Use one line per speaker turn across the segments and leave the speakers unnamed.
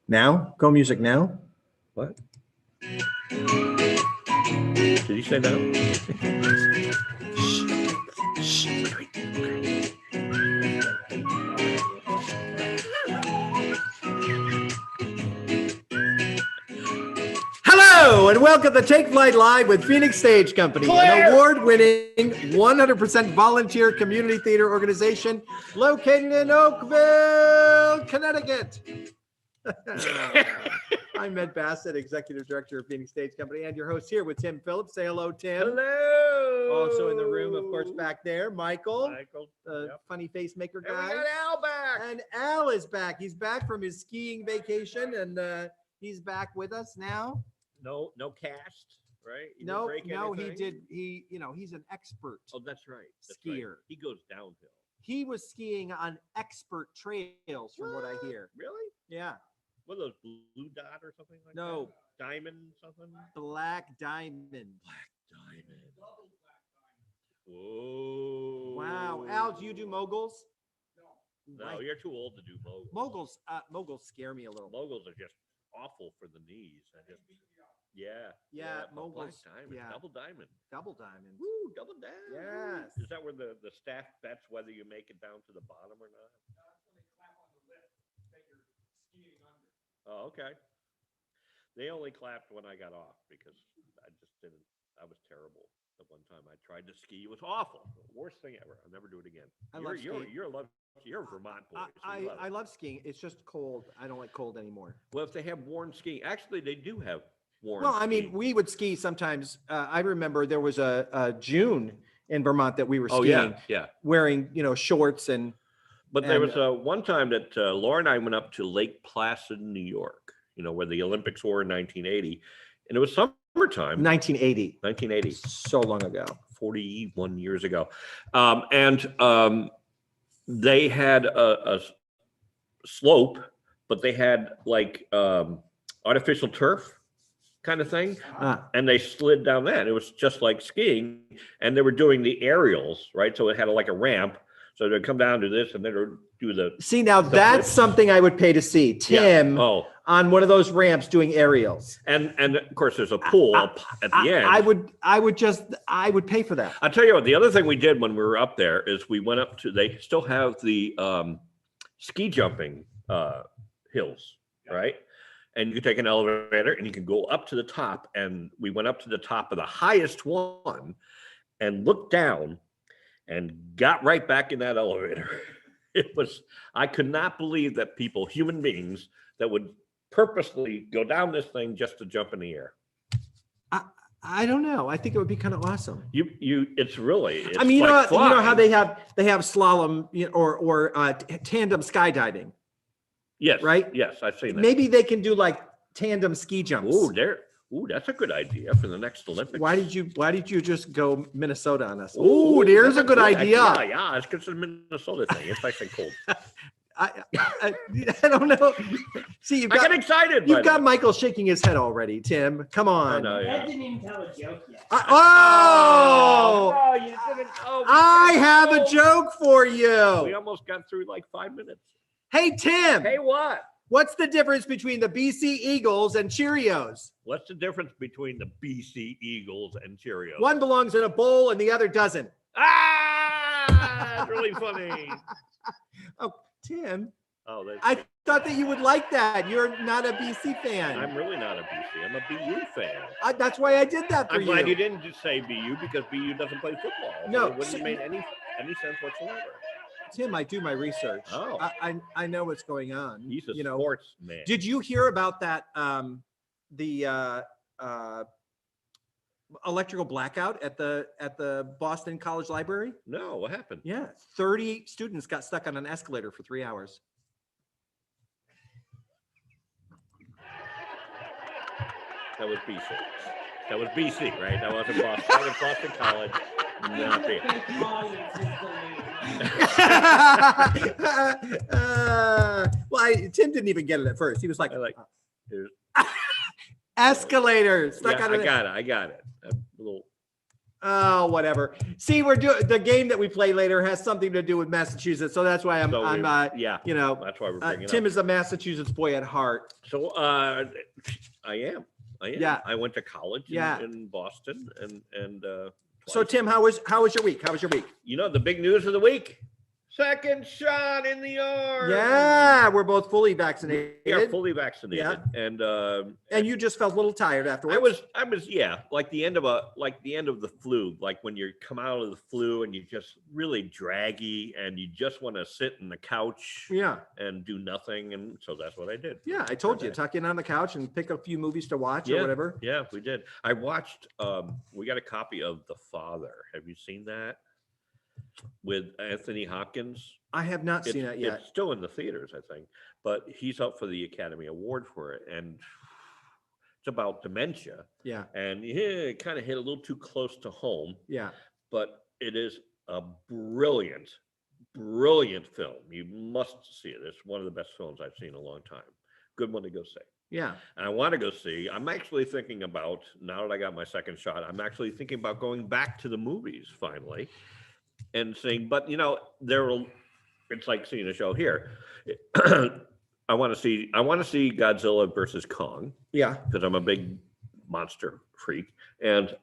Now? Go music now?
What? Did you say no?
Hello and welcome to Take Flight Live with Phoenix Stage Company, an award-winning 100% volunteer community theater organization located in Oakville, Connecticut. I'm Ed Bassett, Executive Director of Phoenix Stage Company, and your host here with Tim Phillips. Say hello, Tim.
Hello.
Also in the room, of course, back there, Michael, the
Yep.
funny face maker
And
guy.
we got Al back.
And Al is back. He's back from his skiing vacation, and he's back with us now.
No cast, right? He didn't
No,
break
he
anything?
did. He's an expert
Oh, that's right. That's
skier.
Right. He goes downhill.
He was skiing on expert trails, from what I hear.
Really?
Yeah.
What are those, blue dot or something like that?
No.
Diamond something?
Black diamond.
Black diamond. Whoa.
Wow. Al, do you do moguls?
No,
Right.
you're too old to do moguls.
Moguls scare me a little.
Moguls are just awful for the knees. Yeah,
moguls.
Black diamond,
Yeah.
double diamond.
Double diamond.
Woo, double down.
Yes.
Is that where the staff bets whether you make it down to the bottom or not? Oh, okay. They only clapped when I got off because I just didn't. I was terrible the one time I tried to ski. It was awful. Worst thing ever. I'll never do it again. You're a Vermont boy. So
I love skiing. It's just cold. I don't like cold anymore.
Well, if they have worn skiing, actually they do have worn.
Well, I mean,
skiing.
we would ski sometimes. I remember there was a June in Vermont that we were skiing,
yeah.
wearing shorts and.
But there was one time that Laura and I went up to Lake Placid, New York, where the Olympics were in 1980. And it was summertime.
1980.
1980.
So long ago.
41 years ago. They had a slope, but they had like artificial turf kind of thing. And they slid down that. It was just like skiing. And they were doing the aerials, right? So it had like a ramp. So they'd come down to this and then do the. See, now
that's something I would pay to see. Tim on one of those ramps doing aerials.
And of course there's a pool up at the end.
I would pay for that.
I'll tell you what, the other thing we did when we were up there is we went up to, they still have the ski jumping hills, right? And you can take an elevator and you can go up to the top. And we went up to the top of the highest one and looked down and got right back in that elevator. I could not believe that people, human beings, that would purposely go down this thing just to jump in the air.
I don't know. I think it would be kind of awesome.
It's really.
I mean, you know how they have slalom or tandem skydiving.
Yes.
Right.
Yes, I've seen that.
Maybe they can do like tandem ski jumps.
Ooh, that's a good idea for the next Olympics.
Why did you just go Minnesota on us? Ooh, there's a good idea.
Yeah, it's because it's a Minnesota thing. It's nice and cold.
I don't know. See, I
get excited.
You've got Michael shaking his head already, Tim. Come on.
Oh, no, yeah.
I didn't even tell a joke yet.
I have a joke for you.
We almost got through like 5 minutes.
Hey, Tim.
Hey, what?
What's the difference between the BC Eagles and Cheerios?
What's the difference between the BC Eagles and Cheerios?
One belongs in a bowl and the other doesn't.
That's really funny.
Oh, Tim.
Oh,
I thought that you would like that. You're not a BC fan.
I'm really not a BC. I'm a BU fan.
That's why I did that for you.
I'm glad you didn't just say BU because BU doesn't play football.
No.
It wouldn't have made any sense whatsoever.
Tim, I do my research.
Oh.
I know what's going on.
He's a sports man.
Did you hear about that? The electrical blackout at the Boston College Library?
No, what happened?
Yeah, 30 students got stuck on an escalator for 3 hours.
That was BC. That was BC, right? That wasn't Boston. That was Boston College. Not
Tim didn't even get it at first. He was like,
here's
escalators.
Yeah, I got it. A little
Oh, whatever. See, we're doing the game that we play later has something to do with Massachusetts, so that's why
yeah,
you know,
that's why we're bringing it
Tim
up.
is a Massachusetts boy at heart.
So I am.
Yeah.
I went to college in Boston and
So
twice.
Tim, how was your week? How was your week?
You know the big news of the week? Second shot in the arm.
Yeah, we're both fully vaccinated.
We are fully vaccinated,
Yeah. And you just felt a little tired afterwards.
I was, yeah, like the end of the flu, like when you come out of the flu and you just really draggy and you just want to sit in the couch, and do nothing, and so that's what I did.
Yeah, I told you, tuck in on the couch and pick a few movies to watch or whatever.
Yeah, we did. I watched. We got a copy of The Father. Have you seen that? With Anthony Hopkins.
I have not seen that yet.
It's still in the theaters, I think, but he's up for the Academy Award for it, and it's about dementia.
Yeah,
and it kind of hit a little too close to home.
Yeah,
but it is a brilliant film. You must see it. It's one of the best films I've seen in a long time. Good one to go see.
Yeah,
and I want to go see. I'm actually thinking about, now that I got my second shot, I'm actually thinking about going back to the movies finally. And saying, but it's like seeing a show here. I want to see Godzilla versus Kong. Yeah, because I'm a big monster freak, and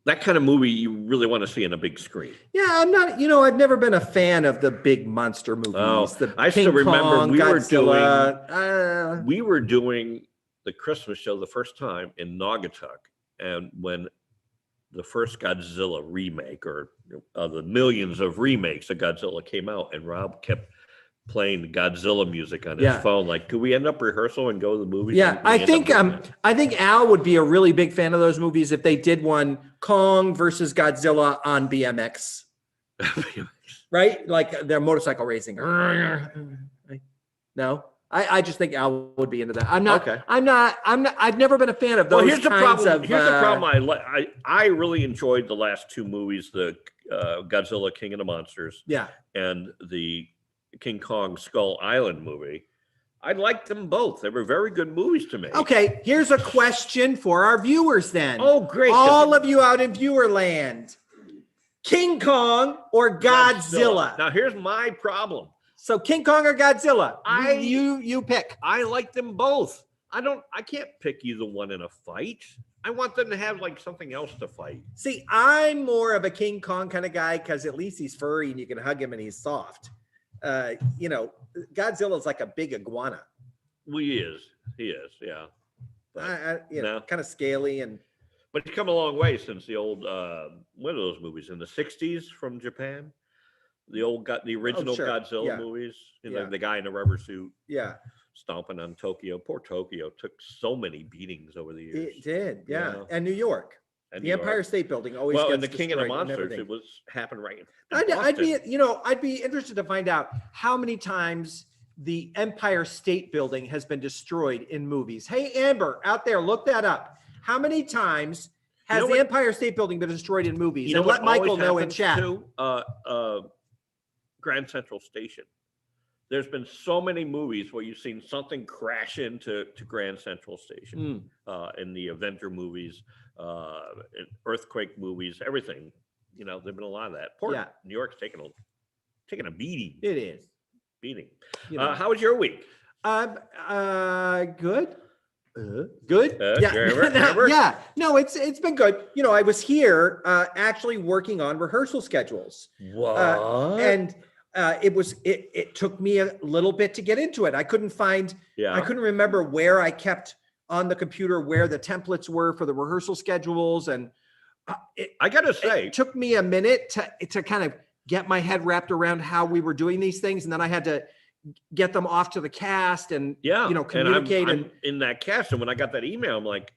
that kind of movie you really want to see on a big screen. Yeah, I'm not. I've never been a fan of the big monster movies. Oh, I still remember we were doing the Christmas show the first time in Naugatuck, and when the first Godzilla remake, or the millions of remakes of Godzilla came out, and Rob kept playing the Godzilla music on his phone. Like, could we end up rehearsal and go to the movies? Yeah, I think Al would be a really big fan of those movies if they did one Kong versus Godzilla on BMX. Right? Like their motorcycle racing. No? I just think Al would be into that. I'm not. Okay. I've never been a fan of those. Well, here's the problem. Here's the problem. I really enjoyed the last two movies: the Godzilla King of the Monsters, and the King Kong Skull Island movie. I liked them both. They were very good movies to me. Okay, here's a question for our viewers then. Oh, great! All of you out in viewer land: King Kong or Godzilla? Now, here's my problem. So King Kong or Godzilla? You pick. I like them both. I can't pick either one in a fight. I want them to have like something else to fight. See, I'm more of a King Kong kind of guy because at least he's furry and you can hug him and he's soft. Godzilla's like a big iguana. Well, he is, yeah. But, kind of scaly but he's come a long way since the old one of those movies in the 60s from Japan. The original Godzilla movies, the guy in a rubber suit, stomping on Tokyo. Poor Tokyo took so many beatings over the years. It did, yeah. And New York, the Empire State Building always. Well, and the King of the Monsters, it was happened right. I'd be interested to find out how many times the Empire State Building has been destroyed in movies. Hey, Amber, out there, look that up. How many times has the Empire State Building been destroyed in movies? And let Michael know in chat. Grand Central Station. There's been so many movies where you've seen something crash into Grand Central Station. In the Avenger movies, earthquake movies, everything. There've been a lot of that. New York's taking a beating. It is beating. How was your week? Good. Good. Yeah. No, it's been good. I was here actually working on rehearsal schedules. What? And it took me a little bit to get into it. I couldn't remember where I kept on the computer where the templates were for the rehearsal schedules. And I got to say, it took me a minute to kind of get my head wrapped around how we were doing these things. And then I had to get them off to the cast and, communicate. And I'm in that cast. And when I got that email, I'm like,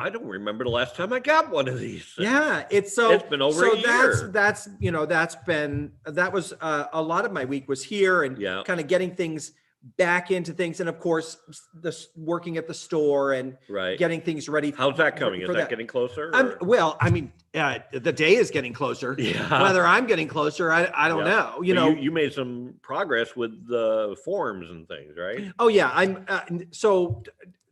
I don't remember the last time I got one of these things. Yeah, it's been over a year. That was a lot of my week was here and kind of getting things back into things, and of course, working at the store and getting things ready. How's that coming? Is that getting closer? The day is getting closer. Yeah. Whether I'm getting closer, I don't know. You made some progress with the forms and things, right? Oh yeah, I'm. So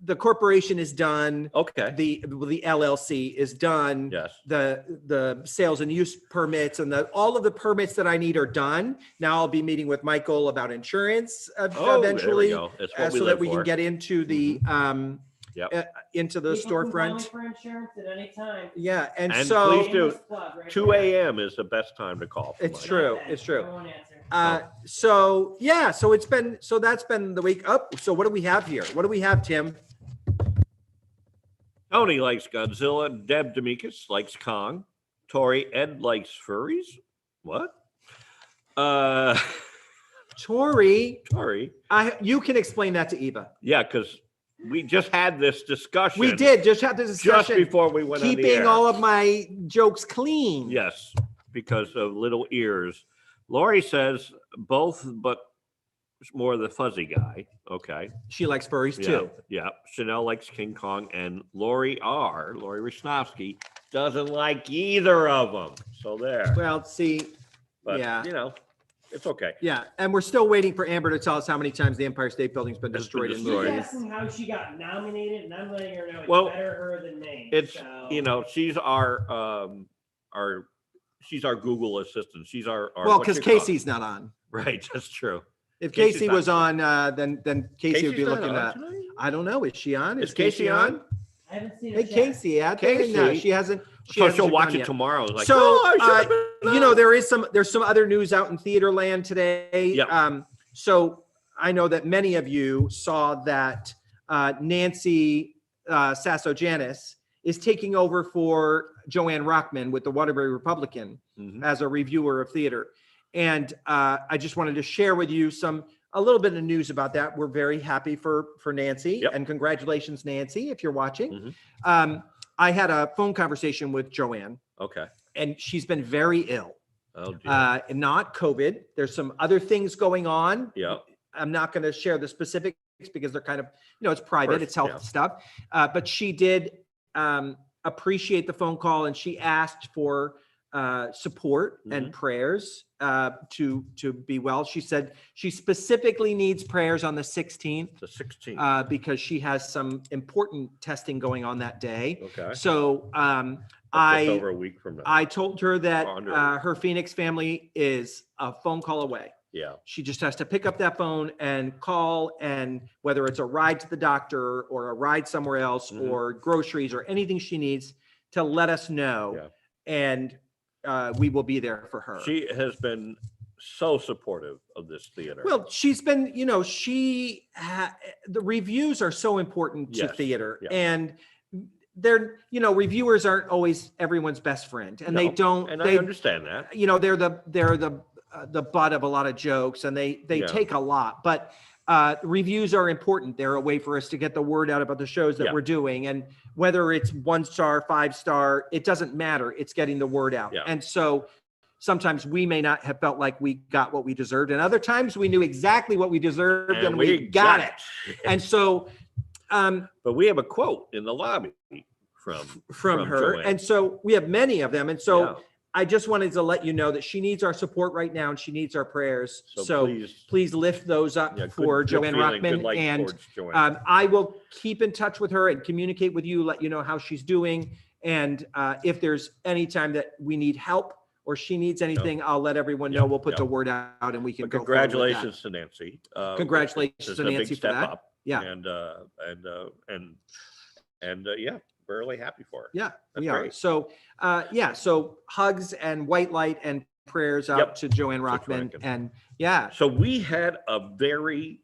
the corporation is done.
Okay.
The LLC is done.
Yes.
The sales and use permits and all of the permits that I need are done. Now I'll be meeting with Michael about insurance eventually,
there we go. That's what
so that we can get into the into the
People can call me
storefront.
for insurance at any time.
Yeah, and
And
so
please do.
Shameless plug right
2
there.
a.m. is the best time to call. for
It's
Mike.
true. It's true.
I won't answer.
So that's been the week up. So what do we have here? What do we have, Tim?
Tony likes Godzilla. Deb Demikis likes Kong. Tori Ed likes furries. What?
Tori,
Tori.
you can explain that to Eva.
Yeah, because we just had this discussion.
We did just have this discussion.
Just before we went on the
keeping
air.
all of my jokes clean.
Yes, because of little ears. Lori says both, but more the fuzzy guy. Okay.
She likes furries
Yeah,
too.
yeah. Chanel likes King Kong, and Lori Rishnovsky, doesn't like either of them. So there.
Well, see,
But,
yeah.
you know, it's okay.
Yeah, and we're still waiting for Amber to tell us how many times the Empire State Building's been
Has
destroyed
been
in
She's
destroyed.
movies.
asking how she got nominated, and I'm letting her know it's
Well,
better her than me.
It's,
so.
you know, she's our Google assistant. She's our
Well,
what
because
you call it?
Casey's not on.
Right, that's true.
If
Casey's
Casey
not-
was on, then Casey would be
Casey's not
looking
on
at.
tonight?
I don't know. Is she on?
Is Casey on?
I haven't seen
Hey,
it yet.
Casey, out there? No,
Casey.
she hasn't.
So
hasn't
she'll
turned
watch
on
it
yet.
tomorrow. Like,
So,
oh, I should've been
you know,
on."
there's some other news out in theater land today.
Yep.
So I know that many of you saw that Nancy Sassojanis is taking over for Joanne Rockman with the Waterbury Republican
Mhm.
as a reviewer of theater. And I just wanted to share with you a little bit of news about that. We're very happy for Nancy,
Yep.
and congratulations, Nancy, if you're watching.
Mhm.
I had a phone conversation with Joanne,
Okay.
and she's been very ill.
Oh, dear.
And not COVID. There's some other things going on.
Yeah.
I'm not going to share the specifics because they're kind of, it's private,
course,
it's health
yeah.
stuff. But she did appreciate the phone call, and she asked for support and prayers to be well. She said she specifically needs prayers on the 16th
The 16th.
because she has some important testing going on that day.
Okay.
So
That's just over a week from now.
I told her that
Under a week.
her Phoenix family is a phone call away.
Yeah.
She just has to pick up that phone and call, and whether it's a ride to the doctor or a ride somewhere else
Mhm.
or groceries or anything she needs to let us know.
Yeah.
And we will be there for her.
She has been so supportive of this theater.
Well, she's been, the reviews are so important to
Yes,
theater,
yeah.
and they're, reviewers aren't always everyone's best friend, and they
No,
don't,
and
they,
I understand that.
they're the butt of a lot of jokes, and they
Yeah.
take a lot, but reviews are important. They're a way for us to get the word out about the shows that
Yeah.
we're doing, and whether it's 1 star, 5 star, it doesn't matter. It's getting the word out.
Yeah.
And so sometimes we may not have felt like we got what we deserved, and other times we knew exactly what we deserved and we got it. And so
But we have a quote in the lobby from
her.
Joanne.
And so we have many of them. And so
Yeah.
I just wanted to let you know that she needs our support right now, and she needs our prayers. So
please,
please lift those up
yeah, good-
for
good
Joanne
feeling, good
Rockman.
light
And
towards Joanne.
I will keep in touch with her and communicate with you, let you know how she's doing. And if there's any time that we need help or she needs anything, I'll let everyone know.
Yeah,
We'll put
yeah.
the word out, and we can
But
go forward with that.
congratulations to Nancy.
Congratulations
This is
to
a big
Nancy for
step
that.
up.
Yeah.
And yeah, we're really happy for her.
Yeah,
That's
we are.
great.
So, so hugs and white light and prayers out
Yep.
to Joanne
To
Rockman.
Joanne.
And yeah,
So we had a very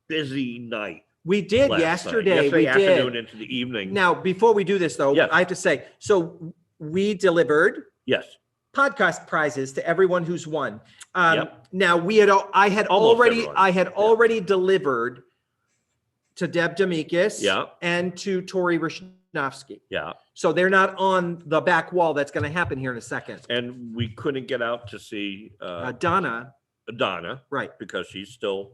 busy night
we did
last night.
yesterday. We
afternoon
did.
into the evening.
Now, before we do this though,
Yes.
I have to say, so we delivered
Yes.
podcast prizes to everyone who's won. Now I had
Almost
already
everyone.
already delivered to Deb Demikis
Yeah.
and to Tori Rishnovsky.
Yeah.
So they're not on the back wall. That's going to happen here in a second.
And we couldn't get out to see
Donna,
Donna
right.
because she's still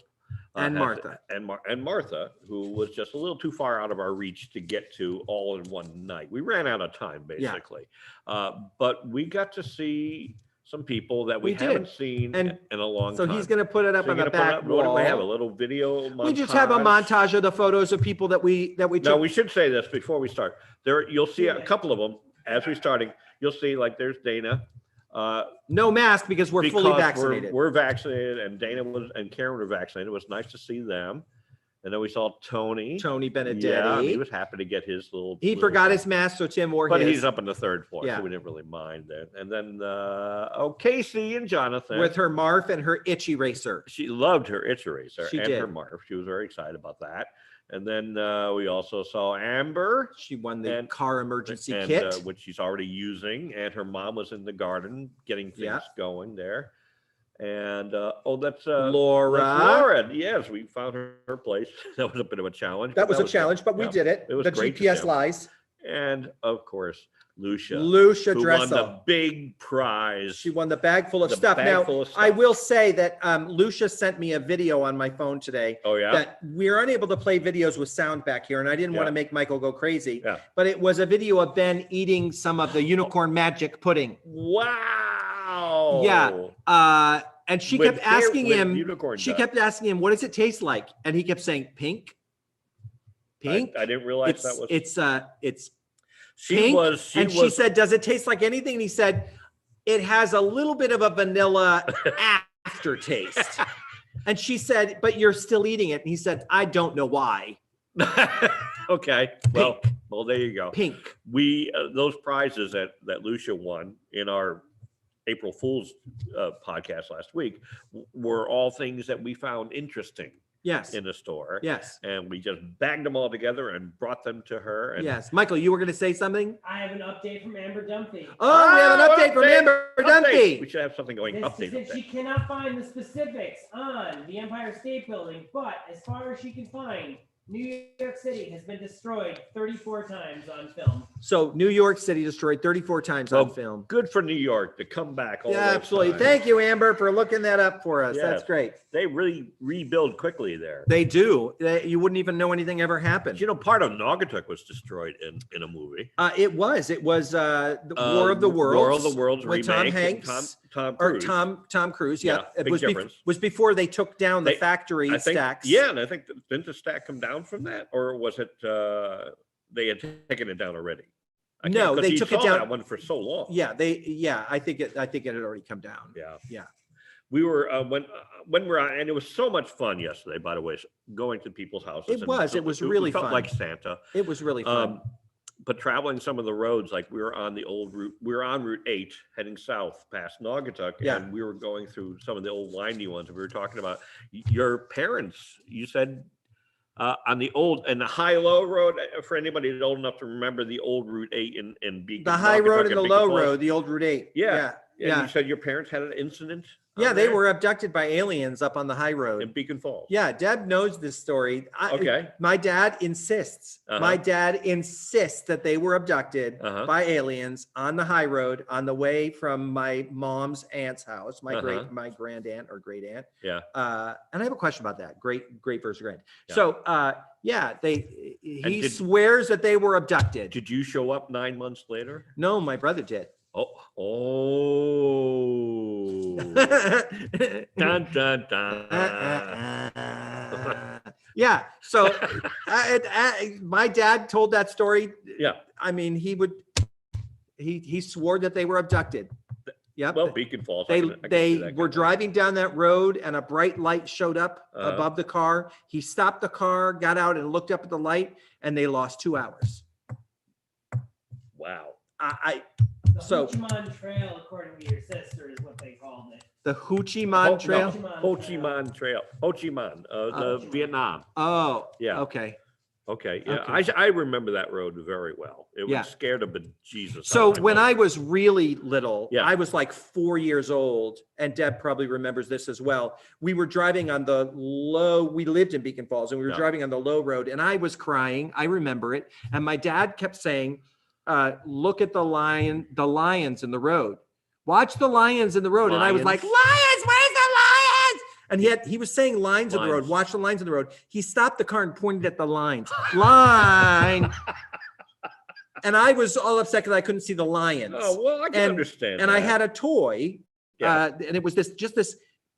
And
has-
Martha.
and Martha, who was just a little too far out of our reach to get to all in one night. We ran out of time basically. But we got to see some people that we
We did.
haven't seen
And
in a long
so
time.
he's going to put it up
So
on
you're
the
gonna put
back
up- what do
wall.
we have? A little video montage?
We just have a montage of the photos of people that we
Now,
took.
we should say this before we start. There, you'll see a
Yeah.
couple of them as we're starting. You'll see, like, there's Dana.
No mask because we're fully
because
vaccinated.
We're vaccinated, and Dana and Karen were vaccinated. It was nice to see them. And then we saw Tony.
Tony Benedetti.
Yeah, he was happy to get his little.
He
little
forgot
thing.
his mask, so Tim wore
But
his.
he's up on the third floor,
Yeah.
so we didn't really mind that. And then, Casey and Jonathan.
With her Marf and her itch eraser.
She loved her itch eraser
She
and
did.
her Marf. She was very excited about that. And then we also saw Amber.
She won the
And-
car emergency
and,
kit.
which she's already using, and her mom was in the garden getting things
Yeah.
going there. And that's
Laura.
that's Laura. Yes, we found her place. That was a bit of a challenge.
That
but
was a
good.
challenge, but we
Yeah.
did it.
It was
The
great to
GPS
see him.
lies.
And of course, Lucia,
Lucia
who won the
Dressel.
big prize.
She won the bag full of
The
stuff.
bag
Now,
full of
I
stuff.
will say that Lucia sent me a video on my phone today
Oh yeah.
that we're unable to play videos with sound back here, and I didn't want
Yeah.
to make Michael go crazy.
Yeah.
But it was a video of Ben eating some of the unicorn magic pudding.
Wow.
Yeah. And she
With
kept asking
with
him.
unicorn
She
dust.
kept asking him, "What does it taste like?" And he kept saying, "Pink, pink."
I didn't realize that was.
It's
She
pink.
was.
and she said, "Does it taste like anything?" And he said, "It has a little bit of a vanilla aftertaste." And she said, "But you're still eating it." And he said, "I don't know why."
Okay. Well, there you go.
Pink.
We those prizes that Lucia won in our April Fool's podcast last week were all things that we found interesting
Yes.
in the store.
Yes.
And we just bagged them all together and brought them to her. And
Yes. Michael, you were going to say something?
I have an update from Amber Dumpy.
Oh, we have an update from Amber
We
Dumpy.
should have something going.
This
Update.
is it. She cannot find the specifics on the Empire State Building, but as far as she can find, New York City has been destroyed 34 times on film.
So New York City destroyed 34 times on film.
Good for New York to come back. All
Yeah,
those
absolutely.
times.
Thank you, Amber, for looking that up for us. That's
Yes.
great.
They really rebuild quickly there.
They do. You wouldn't even know anything ever happened.
You know, part of Naugatuck was destroyed in a movie.
It was the War of the Worlds.
War of the Worlds
with Tom
remake.
Hanks.
Tom
Or
Cruise.
Tom Cruise. Yeah,
Yeah,
it
big
was
difference.
was before they took down the factory
I think,
stacks.
Yeah, and I think didn't the stack come down from that, or was it they had taken it down already? I
No,
can't- 'cause
they
you
took it
saw
down-
that one for so long.
I think it had already come down.
Yeah.
Yeah.
We were when we're on, and it was so much fun yesterday. By the way, going to people's houses.
It
and
was.
so
It was
we
really
felt
fun.
like Santa.
It was really fun.
But traveling some of the roads, like we were on the old route, we were on Route 8 heading south past Naugatuck,
Yeah.
and we were going through some of the old windy ones. We were talking about your parents. You said on the old and the high-low road. For anybody that's old enough to remember the old Route 8 in Beacon,
The high
Naugatuck
road and the
Beacon
low
Falls.
road, the old Route 8.
Yeah. And
Yeah.
you said your parents had an incident.
Yeah,
on
they
there
were abducted by aliens up on the high road.
in Beacon Falls.
Yeah, Deb knows this story.
Okay.
My dad insists.
Uh-huh.
My dad insists that they were abducted
Uh-huh.
by aliens on the high road on the way from my mom's aunt's house, my
Uh-huh.
my grand aunt or great aunt.
Yeah.
And I have a question about that. Great versus grand.
Yeah.
So he
did-
swears that they were abducted.
Did you show up 9 months later?
No, my brother did.
Oh. Dun, dun, dun.
Yeah. So my dad told that story.
Yeah.
I mean, he swore that they were abducted. Yep.
Well, Beacon Falls. I
They
can see
they
that
were
kind of-
driving down that road and a bright light showed up
Uh-huh.
above the car. He stopped the car, got out and looked up at the light, and they lost 2 hours.
Wow.
The
So-
Hochman Trail, according to your sister, is what they called it.
The Hoochie Man Trail.
Ho Chi Minh Trail. Ho Chi Minh, the Vietnam.
Oh,
Yeah.
Okay.
Okay. Yeah.
Okay.
I remember that road very well. It was
Yeah.
scared of bejesus.
So
out of
when
my
I was really little,
Yeah.
I was like 4 years old, and Deb probably remembers this as well. We were driving on the we lived in Beacon Falls, and we were
Yeah.
driving on the low road, and I was crying. I remember it. And my dad kept saying, look at the lions in the road. Watch the lions in the road. And I was like,
Lions?
lions, where's the lions? And he was saying lines in the road.
Lines.
Watch the lines in the road. He stopped the car and pointed at the lines. Line. And I was all upset because I couldn't see the lions.
Oh, well, I can understand
And I
that.
had a toy
Yeah.
And it was this,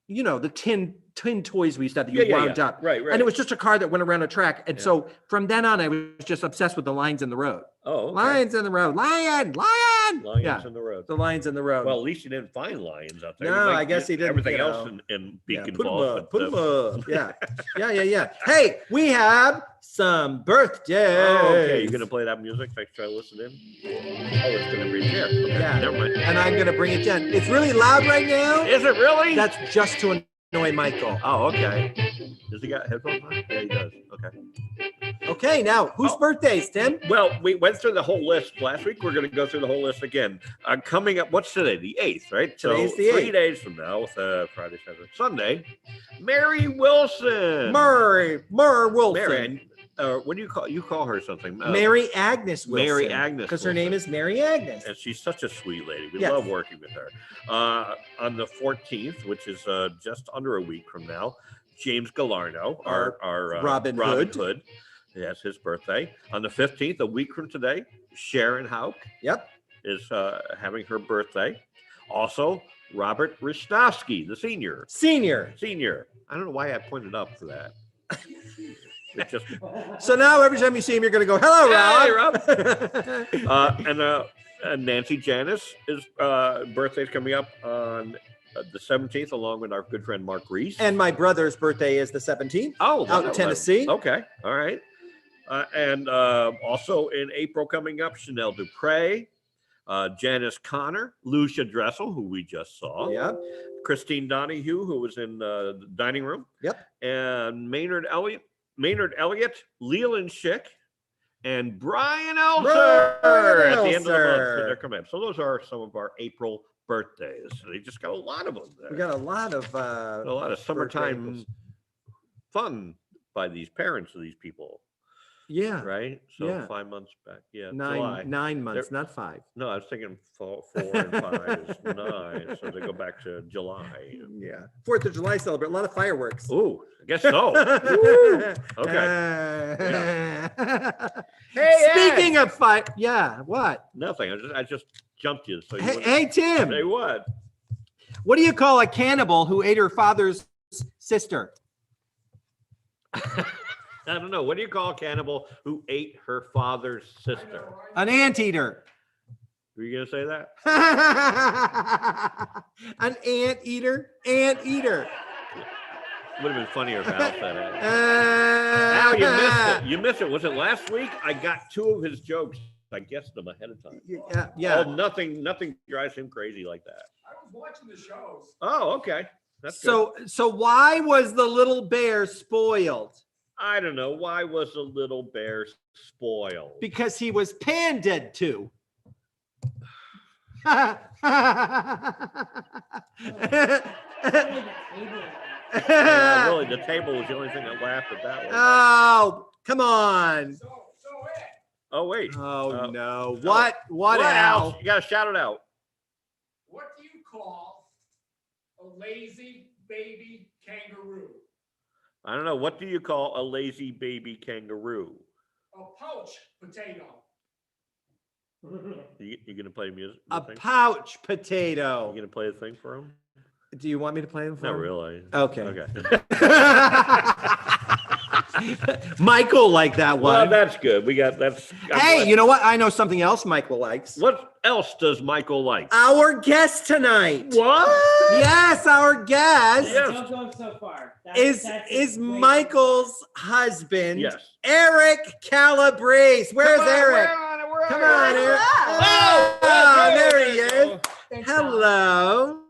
you know, the tin toys we used to have that you wound up.
Right.
And it was just a car that went around a track. And
Yeah.
so from then on, I was just obsessed with the lines in the road.
Oh, okay.
Lions in the road. Lion.
Lions in the road.
The lions in the road.
Well, at least you didn't find lions out there.
No,
You might
I guess
get
he didn't,
Everything
you
else
know.
and be
Put 'em
involved.
up. Put 'em up. Yeah. Hey, we have some birthdays.
Oh, okay, you're gonna play that music. Thanks for listening. Oh, it's gonna be here. Okay,
Yeah.
never mind.
And I'm gonna bring it down. It's really loud right now.
Is it really?
That's just to annoy Michael.
Oh, okay. Does he got headphones on? Yeah, he does. Okay.
Okay, now whose birthdays, Tim?
Well, we went through the whole list last week. We're going to go through the whole list again. Coming up, what's today? The 8th, right?
Today's
so
the
3
8th.
days from now, Friday, Saturday, Sunday. Mary Wilson.
Murr Wilson.
Mary. What do you call her something?
Mary Agnes Wilson.
Mary Agnes.
Because her name is Mary Agnes.
And she's such a sweet lady. We
Yes.
love working with her. On the 14th, which is just under a week from now, James Galarno, our
Robin Hood.
Yes, his birthday. On the 15th, a week from today, Sharon Houk
Yep.
is having her birthday. Also, Robert Ristowski, the senior. I don't know why I pointed up for that. It just
So now every time you see him, you're going to go, hello,
Hey,
Rob.
and Nancy Janice is birthday's coming up on the 17th, along with our good friend Mark Reese.
And my brother's birthday is the 17th.
Oh,
out in Tennessee.
Okay, all right. And also in April coming up, Chanel Dupre, Janice Connor, Lucia Dressel, who we just saw.
Yep.
Christine Donahue, who was in the dining room.
Yep.
And Maynard Elliott, Leland Schick, and Brian Elser at the end of the month. They're coming up. So those are some of our April birthdays. They just got a lot of them there.
We got a lot of
summertime fun by these parents of these people.
Yeah.
Right. So
Yeah.
5 months back. Yeah.
9 months, not 5.
No, I was thinking 4 and 5 is 9. So they go back to July.
Yeah. 4th of July celebrate. A lot of fireworks.
Ooh, I guess so. Woo. Okay. Hey,
Speaking of fire, yeah, what?
Nothing. I just jumped you. So you
Hey, Tim.
Say what?
What do you call a cannibal who ate her father's sister?
I don't know. What do you call a cannibal who ate her father's sister?
An anteater.
Were you gonna say that?
An anteater. Anteater.
Would have been funnier if Al said it. Al, you missed it. You missed it. Was it last week? I got 2 of his jokes. I guessed them ahead of time.
Yeah.
Oh, nothing drives him crazy like that.
I was watching the shows.
Oh, okay. That's good.
So why was the little bear spoiled?
I don't know. Why was the little bear spoiled?
Because he was panded to.
Yeah, really, the table was the only thing that laughed at that one.
Oh, come on.
So Ed,
Oh, wait.
Oh, no.
What
What, Al?
else? You got to shout it out.
what do you call a lazy baby kangaroo?
I don't know. What do you call a lazy baby kangaroo?
A pouch potato.
You going to play music?
A
thing?
pouch
You
potato.
going to play a thing for him?
Do you want me to play them for
Not
him?
really.
Okay.
Okay.
Michael liked that
Well,
one.
that's good. That's.
Hey, you know what? I know something else Michael likes.
What else does Michael like?
Our guest tonight.
What?
Yes, our guest
Yes.
Don't go so far.
is
That's a great-
Michael's husband,
Yes.
ARIC Calabrese. Where's Eric? Come on, Eric. Oh, there he is. Hello.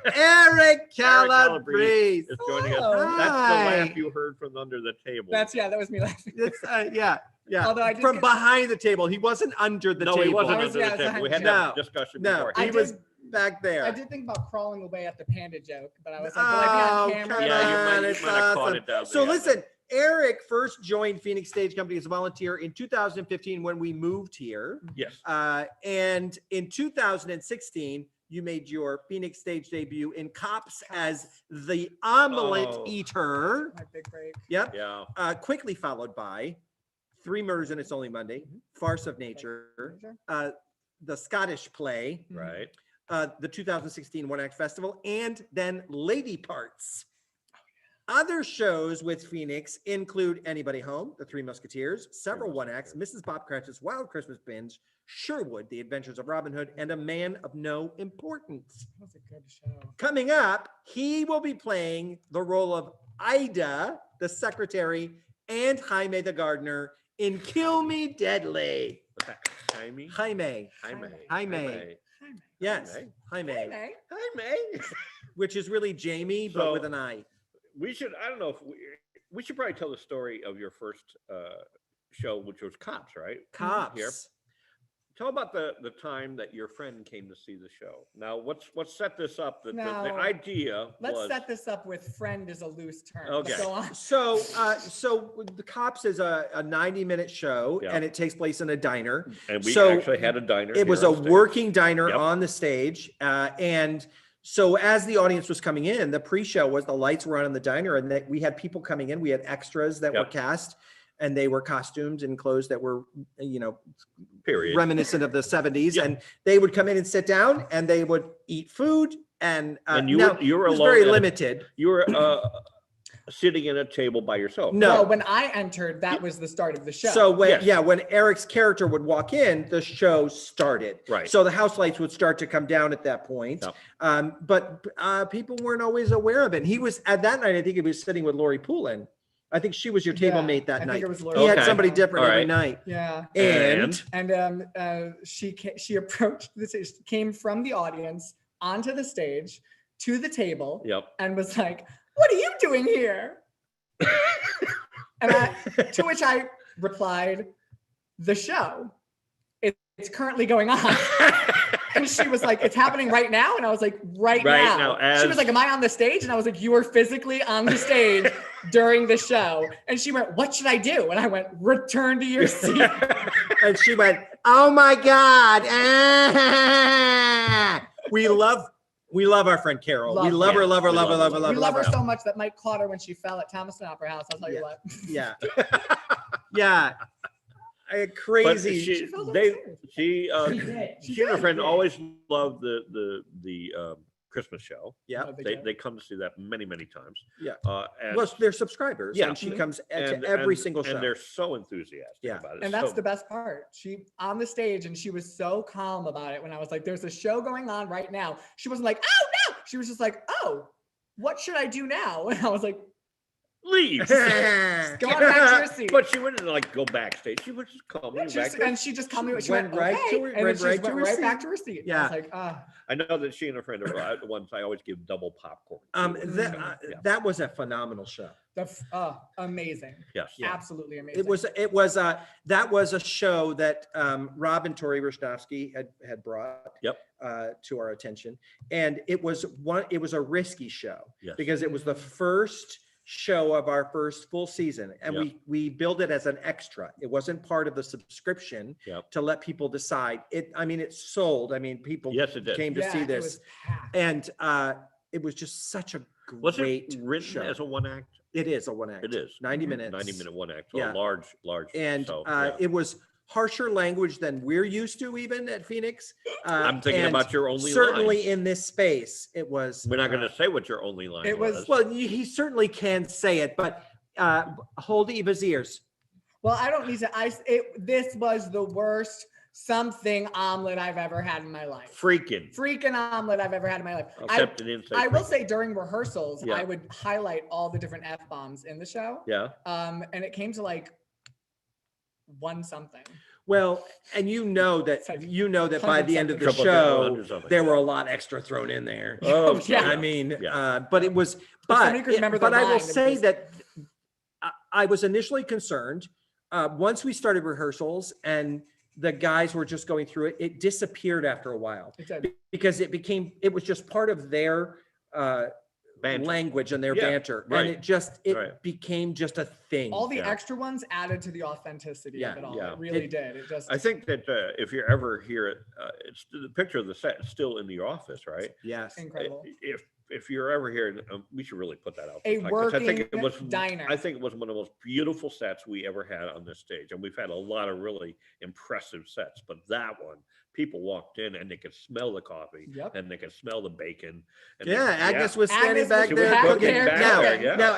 ARIC Calabrese.
Is joining us.
Hello.
That's the
Hi.
laugh you heard from under the table.
That was me laughing.
It's, yeah.
Although I did
From
get-
behind the table. He wasn't under the
no,
table.
he wasn't
I
under
was-
the
yeah,
table. We had
no,
that discussion
No,
before.
he
I
was
did-
back there.
I did think about crawling away at the panda joke, but I was like,
Oh,
will I be on
come
camera?
Yeah, you
on,
might
it's
have caught
awesome.
it down
So
there.
listen, Eric first joined Phoenix Stage Company as a volunteer in 2015 when we moved here.
Yes.
And in 2016, you made your Phoenix Stage debut in Cops as the omelet
Oh.
eater.
My big break.
Yep.
Yeah.
Quickly followed by 3 Murders and It's Only Monday, Farce of Nature, the Scottish play,
Right.
the 2016 One Act Festival, and then Lady Parts. Other shows with Phoenix include Anybody Home, The Three Musketeers, several One Acts, Mrs. Bob Cratchit's Wild Christmas Binge, Sherwood, The Adventures of Robin Hood, and A Man of No Importance.
That was a good show.
Coming up, he will be playing the role of Ida, the secretary, and Jaime the gardener in Kill Me Deadly.
Jaime.
Jaime. Yes, Jaime.
Jaime.
Which is really Jamie, but
So-
with an I.
We should, I don't know if we should probably tell the story of your first show, which was Cops, right?
Cops.
Here. Tell about the time that your friend came to see the show. Now, let's set this up. The
Now,
idea
Let's
was
set this up with friend is a loose term.
Okay.
Go on.
So the Cops is a 90-minute show,
Yeah.
and it takes place in a diner.
and we
so
actually had a diner.
It was
here
a
on stage.
working diner
Yep.
on the stage, and so as the audience was coming in, the pre-show was the lights were on in the diner, and that we had people coming in. We had extras that were
Yep.
cast, and they were costumed in clothes that were,
period.
reminiscent of the 70s.
Yep.
And they would come in and sit down, and they would eat food. And
you
now,
were
it was
alone
very
at a-
limited.
You were sitting at a table by yourself.
No.
Well, when I entered, that was the start of the show.
So when
Yes.
when Eric's character would walk in, the show started.
Right.
So the house lights would start to come down at that point.
Yep.
But people weren't always aware of it. He was at that night. I think he was sitting with Lori Poulin. I think she was your table
Yeah,
mate
I
that
think
night.
it was Lori.
He had
Okay.
somebody different
All
every
right.
night.
Yeah.
And
She approached came from the audience onto the stage to the table
Yep.
and was like, "What are you doing here?" To which I replied, "The show. It's currently going on." And she was like, "It's happening right now?" And I was like, right now. She was
as-
like, "Am I on the stage?" And I was like, "You are physically on the stage during the show." And she went, "What should I do?" And I went, "Return to your seat."
and she went, "Oh my God." Ah. We love our friend Carol. We love her, love her,
We
love her, love her,
We
love her,
love her
her.
so much that Mike caught her when she fell at Thomaston Opera House. I'll tell you
Yeah.
what.
Yeah. Yeah.
But
Crazy.
she
fell
they
downstairs.
she
She did.
she and her friend always loved the Christmas show.
Yeah.
They come to see that many times.
Yeah.
And,
Well, they're subscribers,
Yeah.
and she
Mhm.
comes to
and-
every
and-
single show.
and they're so enthusiastic
Yeah.
about it.
And that's
So-
the best part. She on the stage and she was so calm about it when I was like, "There's a show going on right now." She wasn't like, "Oh no." She was just like, "Oh, what should I do now?" And I was like,
leave.
"Go on back to your seat."
But she wouldn't like go backstage. She would just call me back.
And she just calmly
She
she went
went right
okay.
to her-
and then
went
she
right
just
to
went
her
right back
seat.
to her seat.
Yeah.
I was like,
I know that she and her friend are once. I always give double popcorn. Yeah.
That was a phenomenal show.
Amazing.
Yes.
Yeah.
Absolutely amazing.
That was a show that Rob and Tori Rushdowski had brought
Yep.
to our attention, and it was a risky show
Yes.
because it was the first show of our first full season, and
Yep.
we billed it as an extra. It wasn't part of the subscription
Yep.
to let people decide. It sold. I mean, people
Yes, it did.
came to see
it
this,
was packed.
and it was just such a
Was
great
it written
show.
as a one act?
It is a one act.
It is
90
Mhm.
minutes.
90-minute one act. So
Yeah.
a large.
And
so, yeah.
it was harsher language than we're used to, even at Phoenix.
I'm thinking
and
about your only
certainly
line.
in this space, it was.
We're not going to say what your only line
it was-
Well, he certainly can say it, but hold Eva's ears.
Well, I don't need to. This was the worst something omelet I've ever had in my life.
freaking.
Omelet I've ever had in my life.
Except it didn't say
I will
freaking.
say during rehearsals,
Yeah.
I would highlight all the different F-bombs in the show.
Yeah.
And it came to like one something.
Well, and you know that by the end of the
Triple
show,
hundred something.
there were a lot extra thrown in there.
Oh,
Yeah.
I mean,
Yeah.
but it was,
somebody could remember
but
their
I will
line, it
say
was-
that I was initially concerned. Once we started rehearsals and the guys were just going through it, it disappeared after a while
It did.
because it was just part of their
Banter.
language and their
Yeah,
banter.
right.
And it
Right.
became just a thing.
All the
Yeah.
extra ones added to the authenticity
Yeah,
of it all.
yeah.
It really did. It just
I think that if you're ever here, it's the picture of the set is still in the office, right?
Yes.
incredible.
if you're ever here, we should really put that out.
A
for podcast. I think it
working
was
diner.
I think it was one of the most beautiful sets we ever had on this stage, and we've had a lot of really impressive sets, but that one, people walked in and they could smell the coffee,
Yep.
and they could smell the bacon. And
Yeah, Agnes was
Agnes
standing back
was
there
back
cooking.
there
Now,
cooking.
Yeah.
now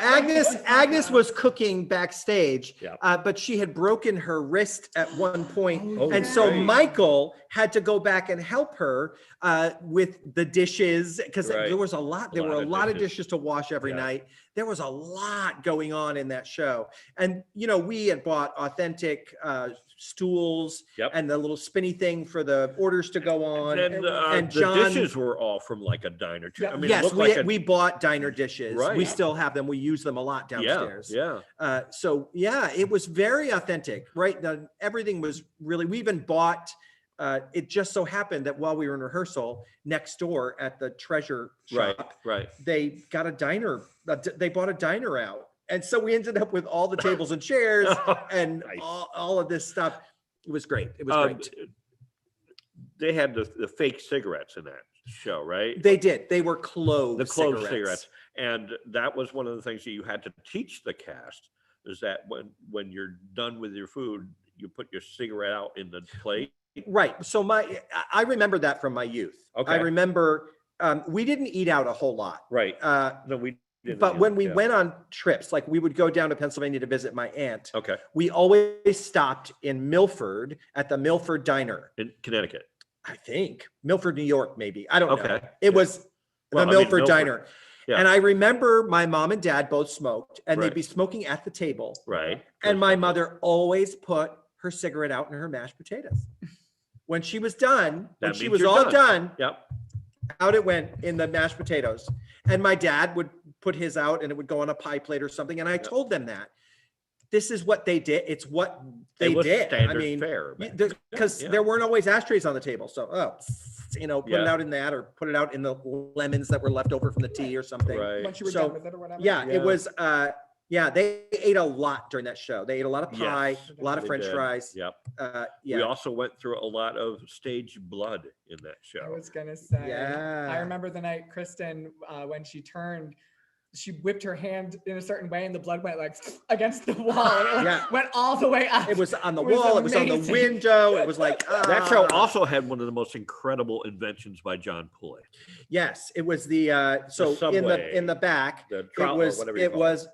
Agnes was cooking backstage,
Yeah.
but she had broken her wrist at one point,
Oh,
and so
right.
Michael had to go back and help her with the dishes because
Right.
there was a lot. There were a lot of dishes to wash every
Yeah.
night. There was a lot going on in that show, and we had bought authentic stools
Yep.
and the little spinny thing for the orders to go on.
And,
and
the
John-
dishes were all from like a diner too.
Yeah.
I mean, it
Yes,
looked like
we bought diner dishes.
Right.
We still have them. We use them a lot downstairs.
Yeah.
So yeah, it was very authentic, right? Everything was really, we even bought, it just so happened that while we were in rehearsal next door at the treasure
Right.
shop,
Right.
they got a diner, they bought a diner out. And so we ended up with all the tables and chairs and
Nice.
all of this stuff. It was great. It was great.
They had the fake cigarettes in that show, right?
They did. They were clove
The clove cigarettes. And that was one of the things that you had to teach the cast is that when you're done with your food, you put your cigarette out in the plate.
Right. So I remember that from my youth.
Okay.
I remember we didn't eat out a whole lot.
Right. No, we didn't.
But when we
yeah.
went on trips, like we would go down to Pennsylvania to visit my aunt,
Okay.
we always stopped in Milford at the Milford Diner.
In Connecticut.
I think Milford, New York, maybe. I don't know.
Okay.
It
Yeah.
was
Well,
the
I mean,
Milford Diner.
Yeah.
And I remember my mom and dad both smoked, and they'd
Right.
be smoking at the table.
Right.
And my mother always put her cigarette out in her mashed potatoes. When she was done, when
That
she
means
was
you're
all
done.
done,
Yep.
out it went in the mashed potatoes. And my dad would put his out and it would go on a pie plate or something. And I told them that this is what they did. It's what they
It was
did.
standard fare back then.
Because
Yeah.
there weren't always ashtrays on the table. So, put it
Yeah.
out in that or put it out in the lemons that were left over from the tea or something.
Right.
Once you were
So,
done with it or whatever.
Yeah,
Yeah.
it was, they ate a lot during that show. They ate a lot of pie,
Yes,
a lot of
they
French
did.
fries.
Yep.
Yeah.
We also went through a lot of stage blood in that
I
show.
was gonna say.
Yeah.
I remember the night Kristen, when she turned, she whipped her hand in a certain way, and the blood went like against the wall. And it like,
Yeah.
went all the way up.
It was on the
It was
wall. It was on the
amazing.
window. It was like
That show also had one of the most incredible inventions by John Pulley.
Yes, it was the so
subway,
in the back.
The
It
trolley,
was
whatever you
it
call
was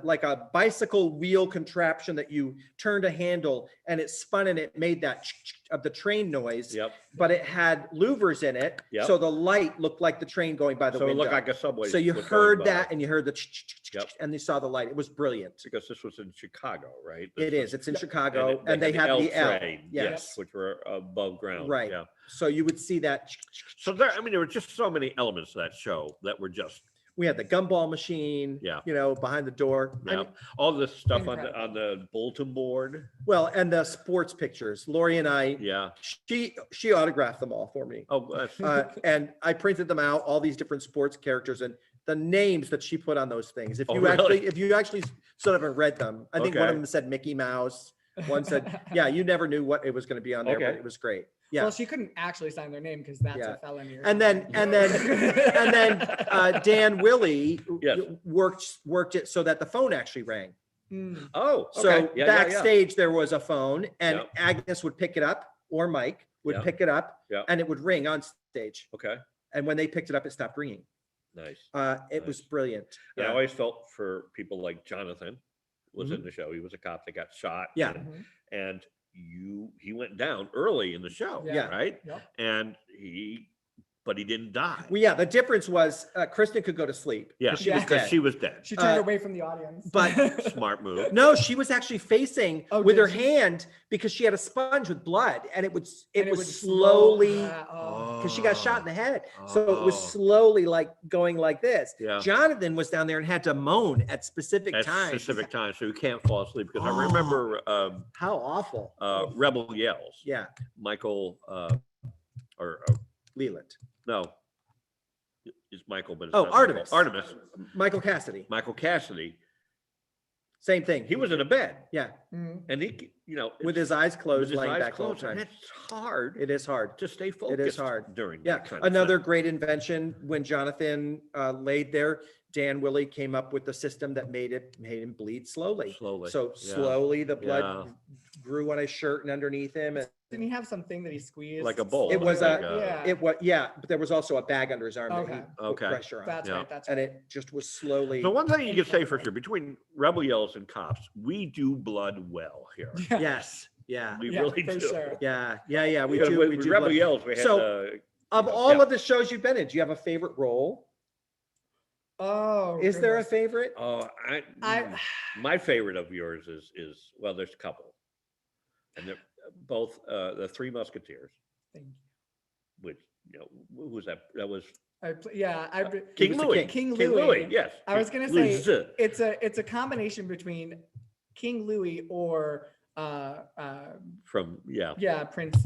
like a bicycle wheel contraption that you turned a handle and it spun and it made that of the train noise.
Yep.
But it had louvers in it,
Yep.
so the light looked like the train going by the
So it
window.
looked like a subway.
So you
was
heard
going by.
that and you heard the
Yep.
and you saw the light. It was brilliant.
Because this was in Chicago, right?
It is. It's in Chicago,
and
and they
had
have the L.
train,
Yes.
which were above ground.
Right.
Yeah.
So you would see that.
So there, I mean, there were just so many elements to that show that were just,
We had the gumball machine.
Yeah.
behind the door. I
yeah,
mean,
all this stuff
Incredible.
on the bulletin board.
well, and the sports pictures. Lori and I,
Yeah.
she autographed them all for me.
Oh, that's,
And I printed them out, all these different sports characters and the names that she put on those things.
Oh, really?
If you actually sort of read them, I think one
Okay.
of them said Mickey Mouse. One said, yeah, you never knew what it was going to be on there, but
Okay.
it was great. Yeah.
Well, she couldn't actually sign their name because that's
Yeah.
a felony. or
And then,
something.
Dan Willie
Yes.
worked it so that the phone actually rang.
Mm.
oh,
So
okay. Yeah, yeah, yeah.
backstage there was a phone and
Yep.
Agnes would pick it up or Mike would
Yep.
pick it up
Yep.
and it would ring on stage.
Okay.
And when they picked it up, it stopped ringing.
Nice.
It was
Nice.
brilliant.
And I always felt for people like Jonathan was
Mhm.
in the show. He was a cop that got shot.
Yeah.
Mhm.
And he went down early in the show.
Yeah.
Right.
Yep.
And but he didn't die.
Well, yeah, the difference was Kristen could go to sleep.
Yeah.
'cause she was
Because
dead.
she was dead.
She turned
Uh,
away from the audience.
but-
Smart move.
No, she was actually facing
Oh,
with
did
her
she?
hand because she had a sponge with blood and it was
And would
slowly
oh.
because she got shot in the head. So it was
Oh.
slowly like going like this.
Yeah.
Jonathan was down there and had to moan at specific
At
times.
specific times, so you can't fall asleep. Because
Oh.
I remember
How awful.
Rebel Yells.
Yeah,
Michael or
Leland.
no, it's Michael, but it's
Oh,
not Michael.
Artemis.
Artemis.
Michael Cassidy.
Michael Cassidy
Same thing.
He was in a bed,
Yeah,
Mhm.
and he,
with his eyes closed,
with his
laying
eyes
back the whole
closed, and
time.
it's hard
It is hard.
to stay focused
hard.
during
Yeah,
that kind of
another
thing.
great invention when Jonathan laid there. Dan Willie came up with the system that made him bleed slowly.
Slowly.
So
Yeah.
slowly the blood
Yeah.
grew on his shirt and underneath him. And
Didn't he have something that he squeezed?
Like a bowl.
It was
like
yeah.
but there was also a bag under his arm that he
Okay.
put
Okay.
pressure on.
That's
Yeah.
right. That's
And
right.
it just was slowly.
So one thing you can say for sure, between Rebel Yells and Cops, we do blood well here.
Yes. Yeah.
We
Yeah,
really
for
do.
sure.
Yeah. We
Because
do.
with
We do.
Rebel
blood.
Yells, we had
So, Of
you know,
all
yeah.
of the shows you've been in, do you have a favorite role?
Oh,
Is there a
goodness.
favorite?
Oh,
I
my favorite of yours is well, there's a couple, and they're both the Three Musketeers,
Thank you.
which who was that? That was
He
King
was the
Louis.
king.
King
King
Louis.
Louis. Yes.
I was gonna
Louis.
say it's a combination between King Louis or
from
Prince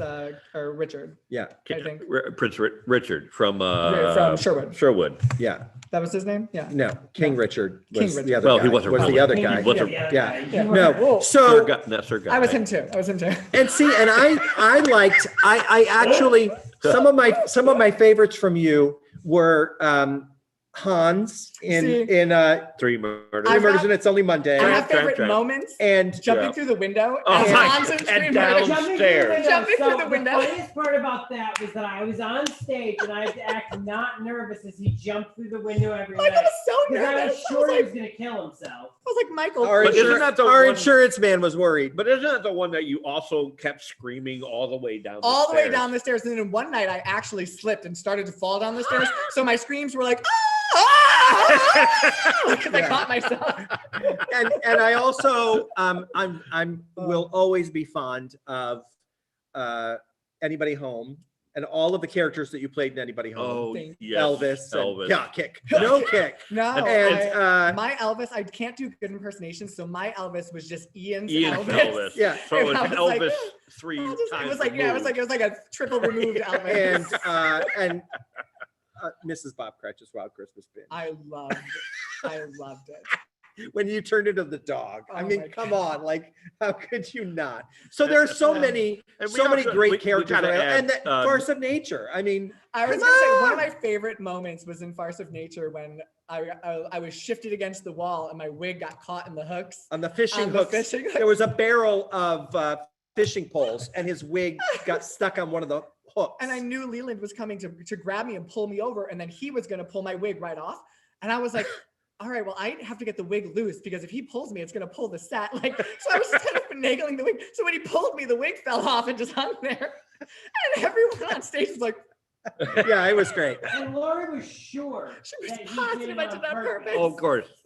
or Richard.
Yeah.
I think
Prince Richard from
Sherwood.
Sherwood.
Yeah.
That was his name. Yeah.
No, King Richard was
King
the
Richard.
other
Well,
guy.
he wasn't
was the
really.
other
He
guy.
wasn't-
Yeah.
Yeah.
No.
Whoa.
So
Sir Guy.
I was him too.
and see, and I actually some of my favorites from you were Hans in
See,
Three Murders.
Three
I've
Murders
got-
and It's Only Monday.
I have
Tramp,
favorite
tramp.
moments
And
jumping
Yeah.
through the window.
Oh
as
my
Hans
God.
in
And
Three
down-
Murders.
Downstairs.
Jumping through the window.
The funniest part about that was that I was on stage and I had to act not nervous as he jumped through the window every
Like, I
night.
was so
Because I
nervous.
was sure he
I
was going to kill himself.
was like, Michael.
our,
But isn't
insur-
that the
our
one-
insurance man was worried.
But isn't that the one that you also kept screaming all the way down?
all the way
stairs?
down the stairs. And then one night I actually slipped and started to fall down the stairs. So my screams were like, because I
Yeah.
caught myself.
And I also I'm will always be fond of Anybody Home and all of the characters that you played in Anybody Home.
Oh,
Thank-
yes.
Elvis. And,
Elvis.
yeah, kick. No kick.
No,
And
my Elvis, I can't do good impersonations. So my Elvis was just Ian's
Ian's
Elvis.
Elvis.
Yeah.
So
And
it's
I was like,
Elvis three
It
times.
was like, it was like a triple removed Elvis.
and Mrs. Bob Cratchit's Wild Christmas Binge.
I loved it.
When you turned into the dog. I
Oh
mean,
my
come
God.
on, like how could you not? So there are so many,
And we
so many
also-
great
we
characters,
gotta add,
and that Force of Nature. I mean,
I was
Come
gonna say one
on.
of my favorite moments was in Farce of Nature when I was shifted against the wall and my wig got caught in the hooks.
on the fishing
On the
hooks,
fishing hook.
there was a barrel of fishing poles, and his wig got stuck on one of the hooks.
And I knew Leland was coming to grab me and pull me over, and then he was gonna pull my wig right off. And I was like, all right, well, I have to get the wig loose because if he pulls me, it's gonna pull the set. Like, so I was just kind of finagling the wig. So when he pulled me, the wig fell off and just hung there. And everyone on stage was like,
yeah, it was great.
And Lori was sure.
she was
that he
positive I
it
did
on
that
purpose.
purpose.
Oh,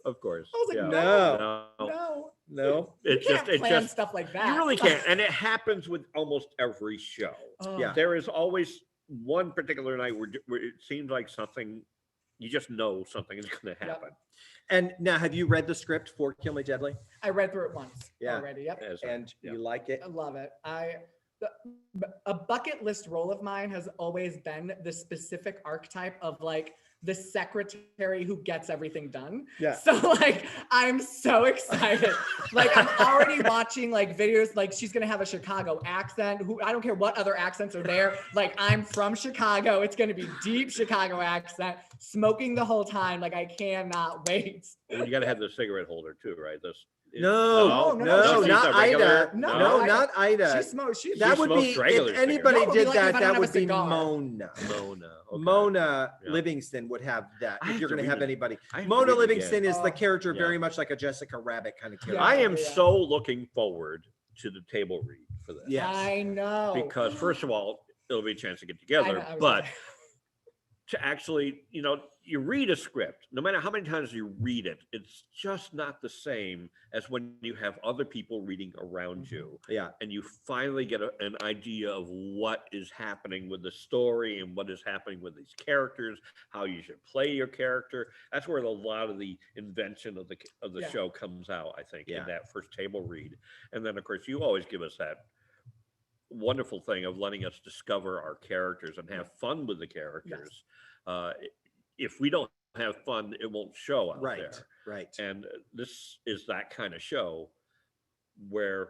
of course.
I was like,
Yeah.
No.
No,
No,
It's
you
just,
can't
it's
plan
just,
stuff like that.
you really can't. And it happens with almost every show.
Oh,
Yeah.
There is always one particular night where it seems like something, you just know something is going to happen.
and now have you read the script for Kill Me Deadly?
I read through it once
Yeah.
already. Yep.
As a-
And
yeah.
you like it?
I love it. A bucket list role of mine has always been the specific archetype of like the secretary who gets everything done.
Yeah.
So like I'm so excited. Like I'm already watching like videos like she's gonna have a Chicago accent. Who I don't care what other accents are there. Like I'm from Chicago. It's gonna be deep Chicago accent, smoking the whole time. Like I cannot wait.
Well, you got to have the cigarette holder too, right?
No,
no,
she's
not
a regular-
Ida.
No,
No,
Ida.
not Ida.
She smokes. She
That would be
smokes regular
if anybody
cigarettes. No, it would be
did
like if I
that.
don't
That
have a
would be
cigar.
Mona.
Mona. Okay.
Mona
Yeah.
Livingston would have that
I
if
have
you're
to
going to
read
have
it.
anybody.
I have to
Mona
read it
Livingston
again.
is the character
Yeah.
very much like a Jessica Rabbit kind of character.
Yeah.
I am
Yeah.
so looking forward to the table read for this.
Yes.
I know.
Because first of all, it'll be a chance to get
I
together,
know, I was
but
like-
to actually, you read a script, no matter how many times you read it, it's just not the same as when you have other people reading around you
Yeah.
and you finally get an idea of what is happening with the story and what is happening with these characters, how you should play your character. That's where a lot of the invention of the
Yeah.
show comes out, I think,
Yeah.
in that first table read. And then, of course, you always give us that wonderful thing of letting us discover our characters and have fun with the characters. If we don't have fun, it won't show out
Right.
there.
Right.
And this is that kind of show where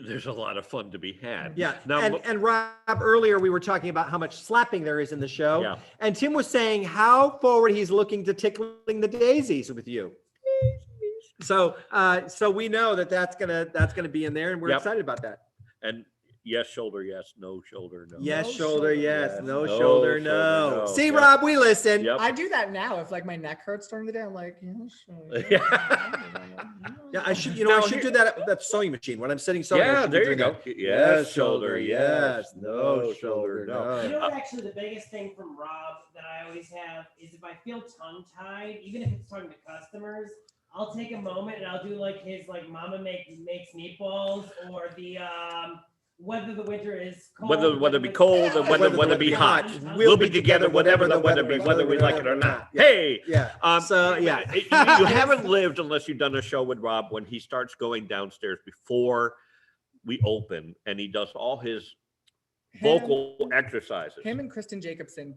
there's a lot of fun to be had.
Yeah.
Now,
And Rob, earlier we were talking about how much slapping there is in the show.
Yeah.
And Tim was saying how forward he's looking to tickling the daisies with you. So we know that's gonna be in there, and we're
Yep.
excited about that.
and yes, shoulder, yes, no shoulder, no.
Yes,
No
shoulder,
shoulder,
yes.
yes.
No,
No
shoulder,
shoulder,
no.
no.
See,
Yep.
Rob, we listen.
Yep.
I do that now. If like my neck hurts during the day, I'm like, yeah, sure.
Yeah, I should.
Now,
I should do that at that sewing machine when I'm sitting sewing. I
Yeah,
should be
there you
doing
go.
that.
Yes, shoulder, yes. No, shoulder,
You
no.
know what? Actually, the biggest thing from Rob that I always have is if I feel tongue-tied, even if it's talking to customers, I'll take a moment and I'll do like his like Mama makes meatballs, or the whether the winter is cold,
Whether it be cold or whether it be hot, we'll be together whatever the weather be, whether we like it or not.
Yeah.
Hey,
Yeah. So yeah.
you haven't lived unless you've done a show with Rob when he starts going downstairs before we open, and he does all his vocal exercises.
Him and Kristen Jacobson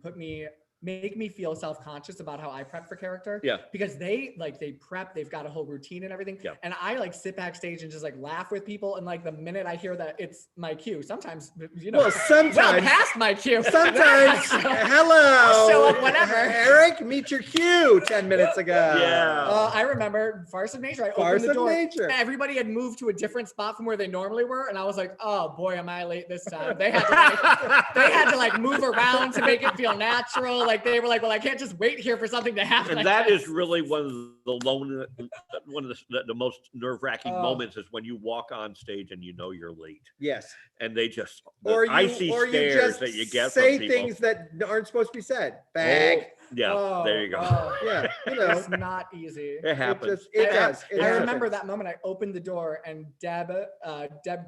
make me feel self-conscious about how I prep for character.
Yeah.
Because they prep, they've got a whole routine and everything.
Yeah.
And I like sit backstage and just like laugh with people. And like the minute I hear that it's my cue, sometimes, you know,
Well, sometimes.
past my cue.
Sometimes. Hello.
I'll show up whenever.
Eric, meet your cue 10 minutes ago.
Yeah.
I remember Farce of Nature. I
Farce
opened the
of
door.
Nature.
Everybody had moved to a different spot from where they normally were, and I was like, "Oh boy, am I late this time?" They had to like move around to make it feel natural. Like they were like, "Well, I can't just wait here for something to happen."
And that is really one of the most nerve-wracking
Oh.
moments is when you walk on stage and you know you're late,
Yes.
and they just
Or you,
icy
or you
stares
just
that you get
say
from people.
things that aren't supposed to be said. Bag.
Yeah,
Oh,
there you go.
oh.
Yeah. You know.
It's not easy.
It happens.
It
I-
does. It
I
happens.
remember that moment. I opened the door and Deb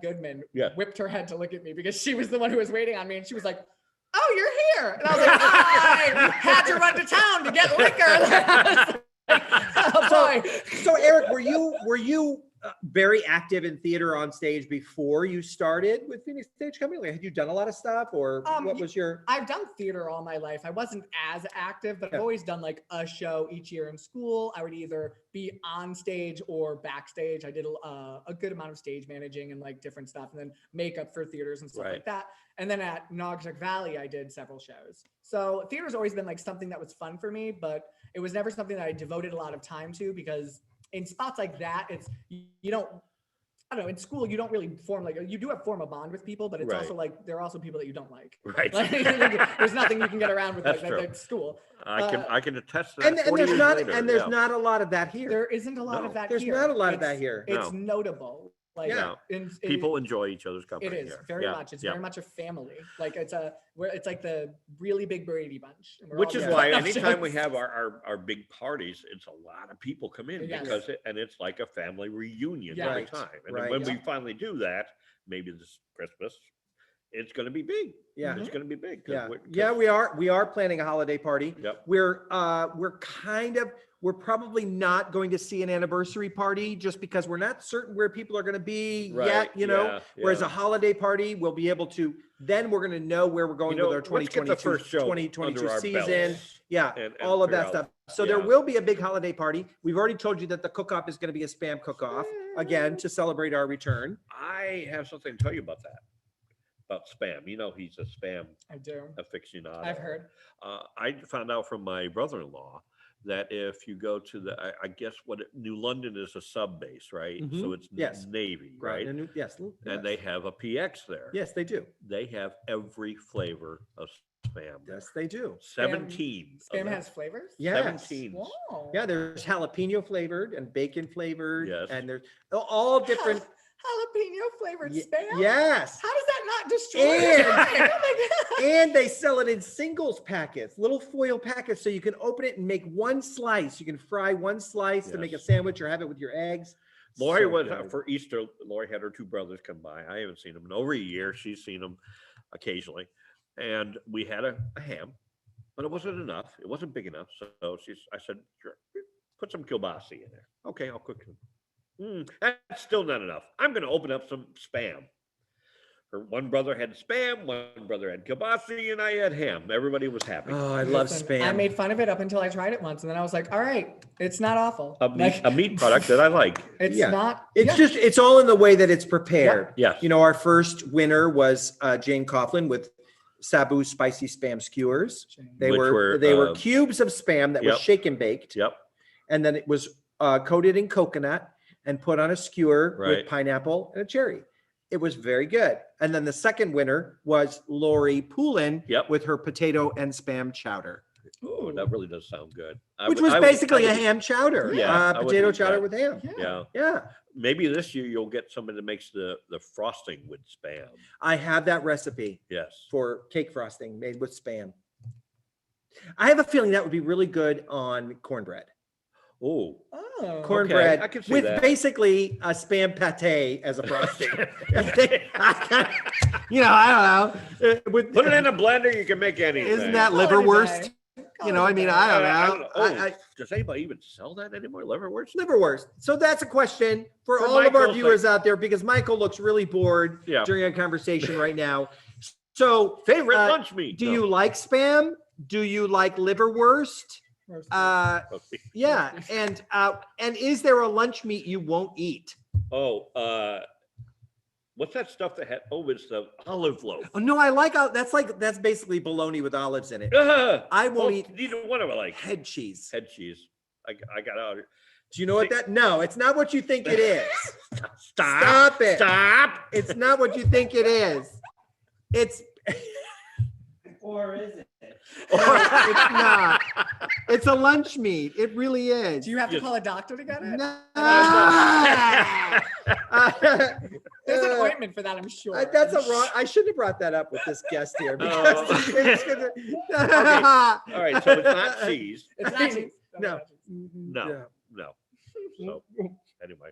Goodman
Yeah.
whipped her head to look at me because she was the one who was waiting on me, and she was like, "Oh, you're here!" And I was like, "I had to run to town to get liquor." Oh boy.
So Eric, were you very active in theater on stage before you started with Phoenix Stage Company? Like, had you done a lot of stuff, or what was your?
I've done theater all my life. I wasn't as active, but
Yeah.
I've always done like a show each year in school. I would either be on stage or backstage. I did a good amount of stage managing and like different stuff, and then makeup for theaters and stuff
Right.
like that. And then at Naugatuck Valley, I did several shows. So theater's always been like something that was fun for me, but it was never something that I devoted a lot of time to, because in spots like that, you don't, I don't know, in school, you don't really form you do form a bond with people, but it's
Right.
also like, there are also people that you don't like.
Right.
Like, there's nothing you can get around with
That's
like
true.
at school.
I can attest to that.
And
40
there's
years
not
later,
and there's
yeah.
not a lot of that here.
There isn't a lot
No,
of that
there's
here.
not a lot of
It's-
that here.
It's
No.
notable. Like
Yeah.
People enjoy each other's company.
it is
here.
very
Yeah,
much. It's
yeah.
very much a family. Like it's like the really big Brady Bunch. And we're
Which
all
is
just
why
like,
anytime we have our big parties, it's a lot of people come in
Yes.
because it's like a family reunion
Yeah.
every
Right,
time. And
right.
then when
Yeah.
we finally do that, maybe this Christmas, it's going to be big.
Yeah.
It's going to be big. 'cause
Yeah.
we're-
Yeah,
'cause-
we are planning a holiday party.
Yep.
We're probably not going to see an anniversary party just because we're not certain where people are going to be
Right,
yet, you know.
yeah,
Whereas
yeah.
a holiday party, we'll be able to, then we're going to know where we're going
You know,
with our
let's get the
2022,
first show
2022
under our
season.
belts
Yeah,
and
all of
figure
that
out-
stuff. So there
yeah.
will be a big holiday party. We've already told you that the cook-off is going to be a spam cook-off, again, to celebrate our return.
I have something to tell you about that. About spam. You know, he's a spam
I do.
aficionado.
I've heard.
I found out from my brother-in-law that if you go to I guess New London is a sub base, right? So
Mhm.
it's
Yes.
Navy, right?
And yes.
And they have a PX there.
Yes, they do.
They have every flavor of spam.
Yes, they do.
17. of
Spam
them.
has flavors?
Yes.
17.
Wow.
Yeah, there's jalapeno flavored and bacon flavored,
Yes.
and there's all different.
Jalapeno flavored
Ye-
spam?
Yes,
How does that not destroy
And-
your life? Oh my God.
and they sell it in singles packets, little foil packets, so you can open it and make one slice. You can fry one slice to make a
Yes.
sandwich or have it with your eggs.
Lori
So
was
good.
for Easter. Lori had her two brothers come by. I haven't seen them in over a year. She's seen them occasionally, and we had a ham, but it wasn't enough. It wasn't big enough. So I said, sure, put some kielbasa in there. Okay, I'll cook them. That's still not enough. I'm going to open up some spam. Her one brother had Spam, one brother had kielbasa, and I had ham. Everybody was happy.
Oh, I love
Listen,
Spam.
I made fun of it up until I tried it once, and then I was like, all right, it's not awful.
A meat product that I like.
It's
Yeah.
not.
It's
yeah.
just, it's all in the way that it's prepared.
Yes.
You know, our first winner was Jane Coughlin with Sabu spicy Spam skewers. They
Which
were
were,
cubes of Spam that was
yep.
shake and baked.
Yep.
And then it was coated in coconut and put on a skewer
Right.
with pineapple and a cherry. It was very good. And then the second winner was Lori Poulin
Yep.
with her potato and Spam chowder,
Oh, that really does sound good.
which was basically a ham chowder.
Yeah, I would
Potato
eat
chowder
that.
with ham.
Yeah.
Yeah.
Maybe this year you'll get somebody that makes the frosting with Spam.
I have that recipe
Yes.
for cake frosting made with Spam. I have a feeling that would be really good on cornbread.
Oh.
Oh.
Cornbread
I can see
with
that.
basically a Spam pate as a frosting. You know, I don't know. With,
Put it in a blender, you can make anything.
isn't that
Call it a
liverwurst?
day.
You know, I mean, I don't know.
Oh, does anybody even sell that anymore? Liverwurst?
Liverwurst. So that's a question for
For
all of our
Michael's
viewers out there, because Michael looks really bored
Yeah.
during our conversation right now. So,
Favorite
Uh,
lunch meat?
do
No.
you like Spam? Do you like liverwurst?
Roast
Okay.
Yeah, and is there a lunch meat you won't eat?
Oh, what's that stuff that had? Oh, it's the olive loaf.
Oh no, that's basically bologna with olives in it. I won't eat
Neither one of them I like.
head cheese.
Head cheese. I got out.
Do you know what that? No, it's not what you think it is.
Stop.
Stop it.
Stop.
It's not what you think it is. It's
Or is it?
it's not. It's a lunch meat. It really is.
Do you have to
Yes.
call a doctor to get it?
No.
There's an ointment for that, I'm sure.
That's a wrong. I shouldn't have brought that up with this guest here. Because
Oh.
it's gonna,
All right, so it's not cheese.
It's not cheese.
No.
No, no. So anyway,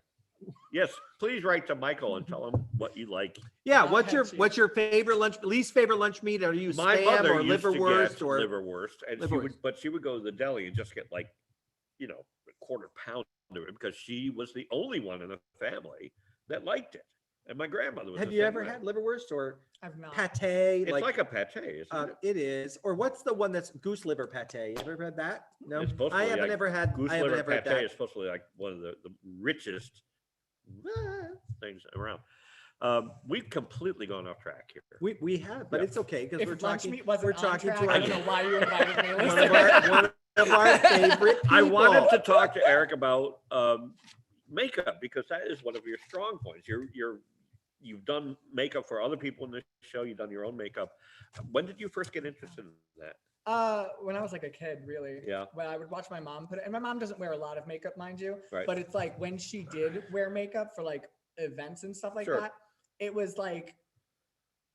yes, please write to Michael and tell him what you like.
Yeah.
Not
What's
head
your favorite least favorite lunch meat? Are you
My
Spam
mother
or
used to
liverwurst
get
or
liverwurst, and she would go to the deli and just get like, a quarter pound of it because she was the only one in the family that liked it, and my grandmother was.
Have
the
you
same
ever
way.
had liverwurst or
I've not.
pate?
It's like a pate, isn't it?
It is. Or what's the one that's goose liver pate? You ever had that? No,
It's supposed to
I
be
haven't
like
ever had.
Goose
I haven't
liver
ever had
pate
that.
is supposed to be like one of the richest things around. We've completely gone off track here.
We have, but
Yeah.
it's okay because
If
we're
lunch
talking.
meat wasn't
We're
on
talking
track,
to
I
our,
don't know why you invited me.
one of our favorite people.
I wanted to talk to Eric about makeup because that is one of your strong points. You've done makeup for other people in this show. You've done your own makeup. When did you first get interested in that?
When I was like a kid, really.
Yeah.
When I would watch my mom put it, and my mom doesn't wear a lot of makeup, mind you.
Right.
But it's like when she did wear makeup for like events and stuff like
Sure.
that, it was like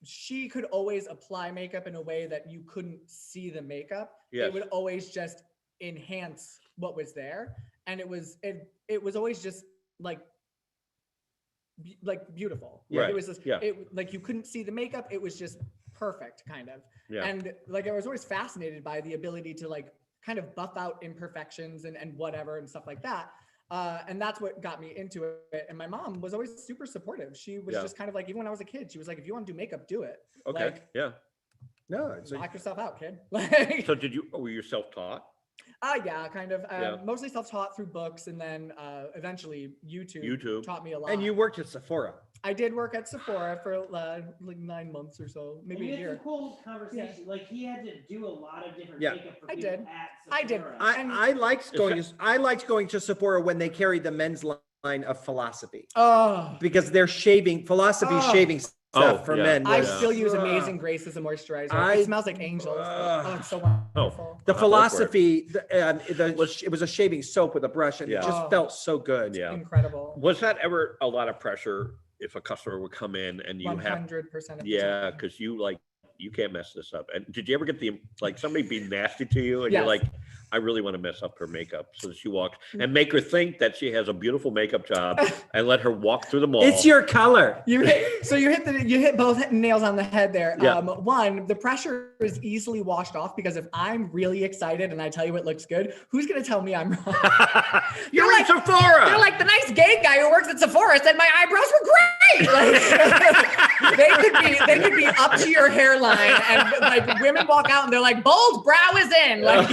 she could always apply makeup in a way that you couldn't see the makeup.
Yes.
It would always just enhance what was there, and it was always just like beautiful.
Right.
It was just
Yeah.
like you couldn't see the makeup. It was just perfect, kind of.
Yeah.
And like I was always fascinated by the ability to like kind of buff out imperfections and whatever and stuff like that. And that's what got me into it. And my mom was always super supportive. She was
Yeah.
just kind of like, even when I was a kid, she was like, if you want to do makeup, do it.
Okay.
Like,
Yeah.
No, it's
knock yourself out, kid. Like,
So were you self-taught?
yeah, kind of.
Yeah.
Mostly self-taught through books, and then eventually YouTube taught me a lot.
and you worked at Sephora.
I did work at Sephora for like 9 months or so,
And
maybe
you
a
had
year.
some cool conversation. Like he had to do a lot of different
Yeah.
makeup for
I
people
did.
at
I did.
Sephora.
And-
I liked going to Sephora when they carried the men's line of Philosophy
Oh,
because they're Philosophy
Oh.
shaving stuff
Oh,
for
yeah.
men.
I
was-
still use
Ugh.
Amazing Grace as a moisturizer.
I-
It smells like angels. Oh, it's so wonderful.
The
Both
Philosophy, it was a shaving soap with a brush, and
Yeah.
it just
Oh.
felt so good.
Yeah.
Incredible.
Was that ever a lot of pressure if a customer would come in and you have
100% of the
Yeah,
time.
because you can't mess this up. And did you ever get somebody be nasty to you and you're
Yes.
like, I really want to mess up her makeup so that she walks and make her think that she has a beautiful makeup job and let her walk through the mall.
It's your color.
You hit both nails on the head there.
Yeah.
One, the pressure is easily washed off because if I'm really excited and I tell you it looks good, who's gonna tell me I'm wrong?
You're
like-
at Sephora.
You're like the nice gay guy who works at Sephora said my eyebrows were great. Like, they could be up to your hairline, and like women walk out and they're like, bold brow is in. Like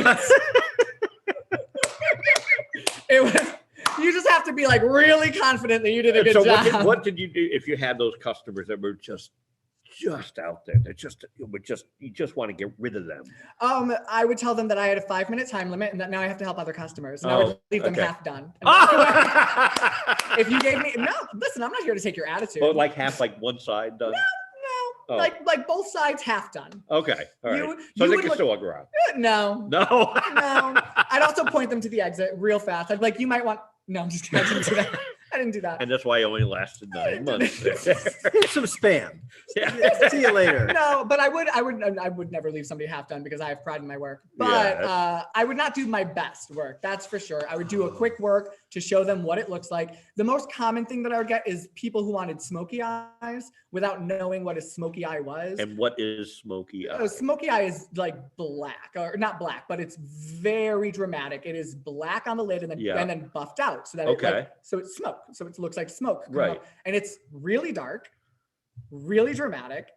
it was. You just have to be like really confident that you did a good job.
What did you do if you had those customers that were just out there? That you just want to get rid of them.
I would tell them that I had a 5-minute time limit and that now I have to help other customers. And I would leave them half done. If you gave me listen, I'm not here to take your attitude.
Well, like half, like one side done.
No, like both sides half done.
Okay, all right. So they can still walk around.
No. I'd also point them to the exit real fast. I'd be like, you might want. No, I'm just kidding. I didn't do that. I didn't do that.
And that's why I only lasted 9 months.
Here's some spam.
Yeah.
See you later.
No, but I would never leave somebody half done because I have pride in my work. But I would not do my best work. That's for sure. I would do a quick work to show them what it looks like. The most common thing that I would get is people who wanted smoky eyes without knowing what a smoky eye was.
And what is smoky eye?
Smoky eye is like black, or not black, but it's very dramatic. It is black on the lid and then buffed out so that so it's smoke. So it looks like smoke.
Right.
And it's really dark, really dramatic,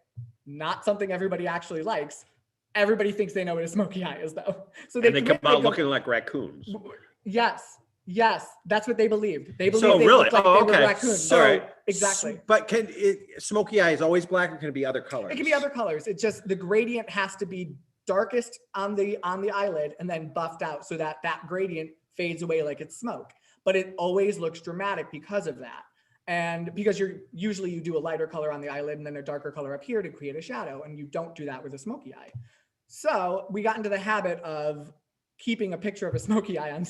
not something everybody actually likes. Everybody thinks they know what a smoky eye is though. So they
come out looking like raccoons.
Yes, that's what they believed. They believed
So
they
really?
looked like
Oh,
they
okay.
were raccoons.
So
exactly.
But smoky eye is always black, or can it be other colors?
It can be other colors. It's just the gradient has to be darkest on the eyelid and then buffed out so that gradient fades away like it's smoke. But it always looks dramatic because of that. And because you do a lighter color on the eyelid and then a darker color up here to create a shadow, and you don't do that with a smoky eye. So we got into the habit of keeping a picture of a smoky eye on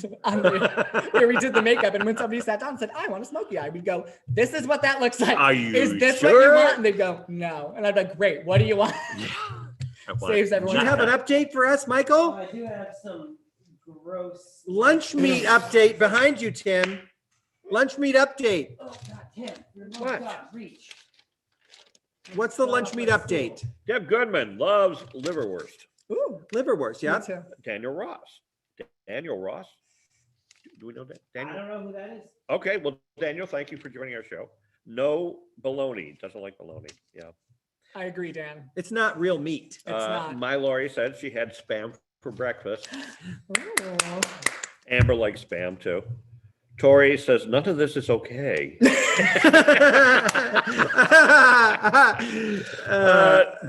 where we did the makeup, and when somebody sat down and said, I want a smoky eye, we'd go, this is what that looks like.
Are you
Is this
sure?
what you want? And they'd go, no. And I'd be like, great, what do you want? Saves everyone.
Do you have an update for us, Michael?
I do have some gross
Lunch meat update behind you, Tim. Lunch meat update.
Oh God, Tim, you're not
What?
God, reach.
What's the lunch meat update?
Deb Goodman loves liverwurst.
Ooh,
Liverwurst, yeah.
me too.
Daniel Ross. Daniel Ross? Do we know that?
I
Daniel?
don't know who that is.
Okay, well, Daniel, thank you for joining our show. No bologna. Doesn't like bologna. Yeah.
I agree, Dan.
It's not real meat.
It's not.
My Lori said she had spam for breakfast.
Ooh.
Amber likes spam too. Tori says none of this is okay.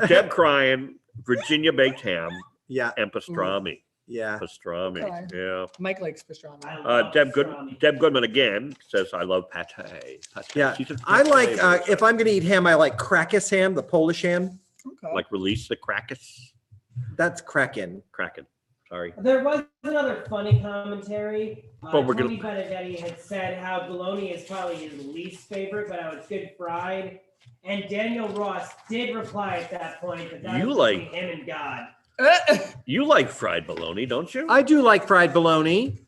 Deb crying, Virginia baked ham,
Yeah,
and pastrami.
yeah.
Pastrami.
Okay.
Yeah.
Mike likes pastrami.
I love
Deb
pastrami.
Goodman again says I love pate. Pate.
Yeah,
She's a
I like,
flavor.
if I'm gonna eat ham, I like Krakus ham, the Polish ham.
Okay.
Like release the Krakus.
That's Kraken.
Kraken. Sorry.
There was another funny commentary.
But we're
Tony
gonna-
Benedetti had said how bologna is probably his least favorite, but how it's good fried. And Daniel Ross did reply at that point that
You
was
like-
between him and God.
You like fried bologna, don't you?
I do like fried bologna.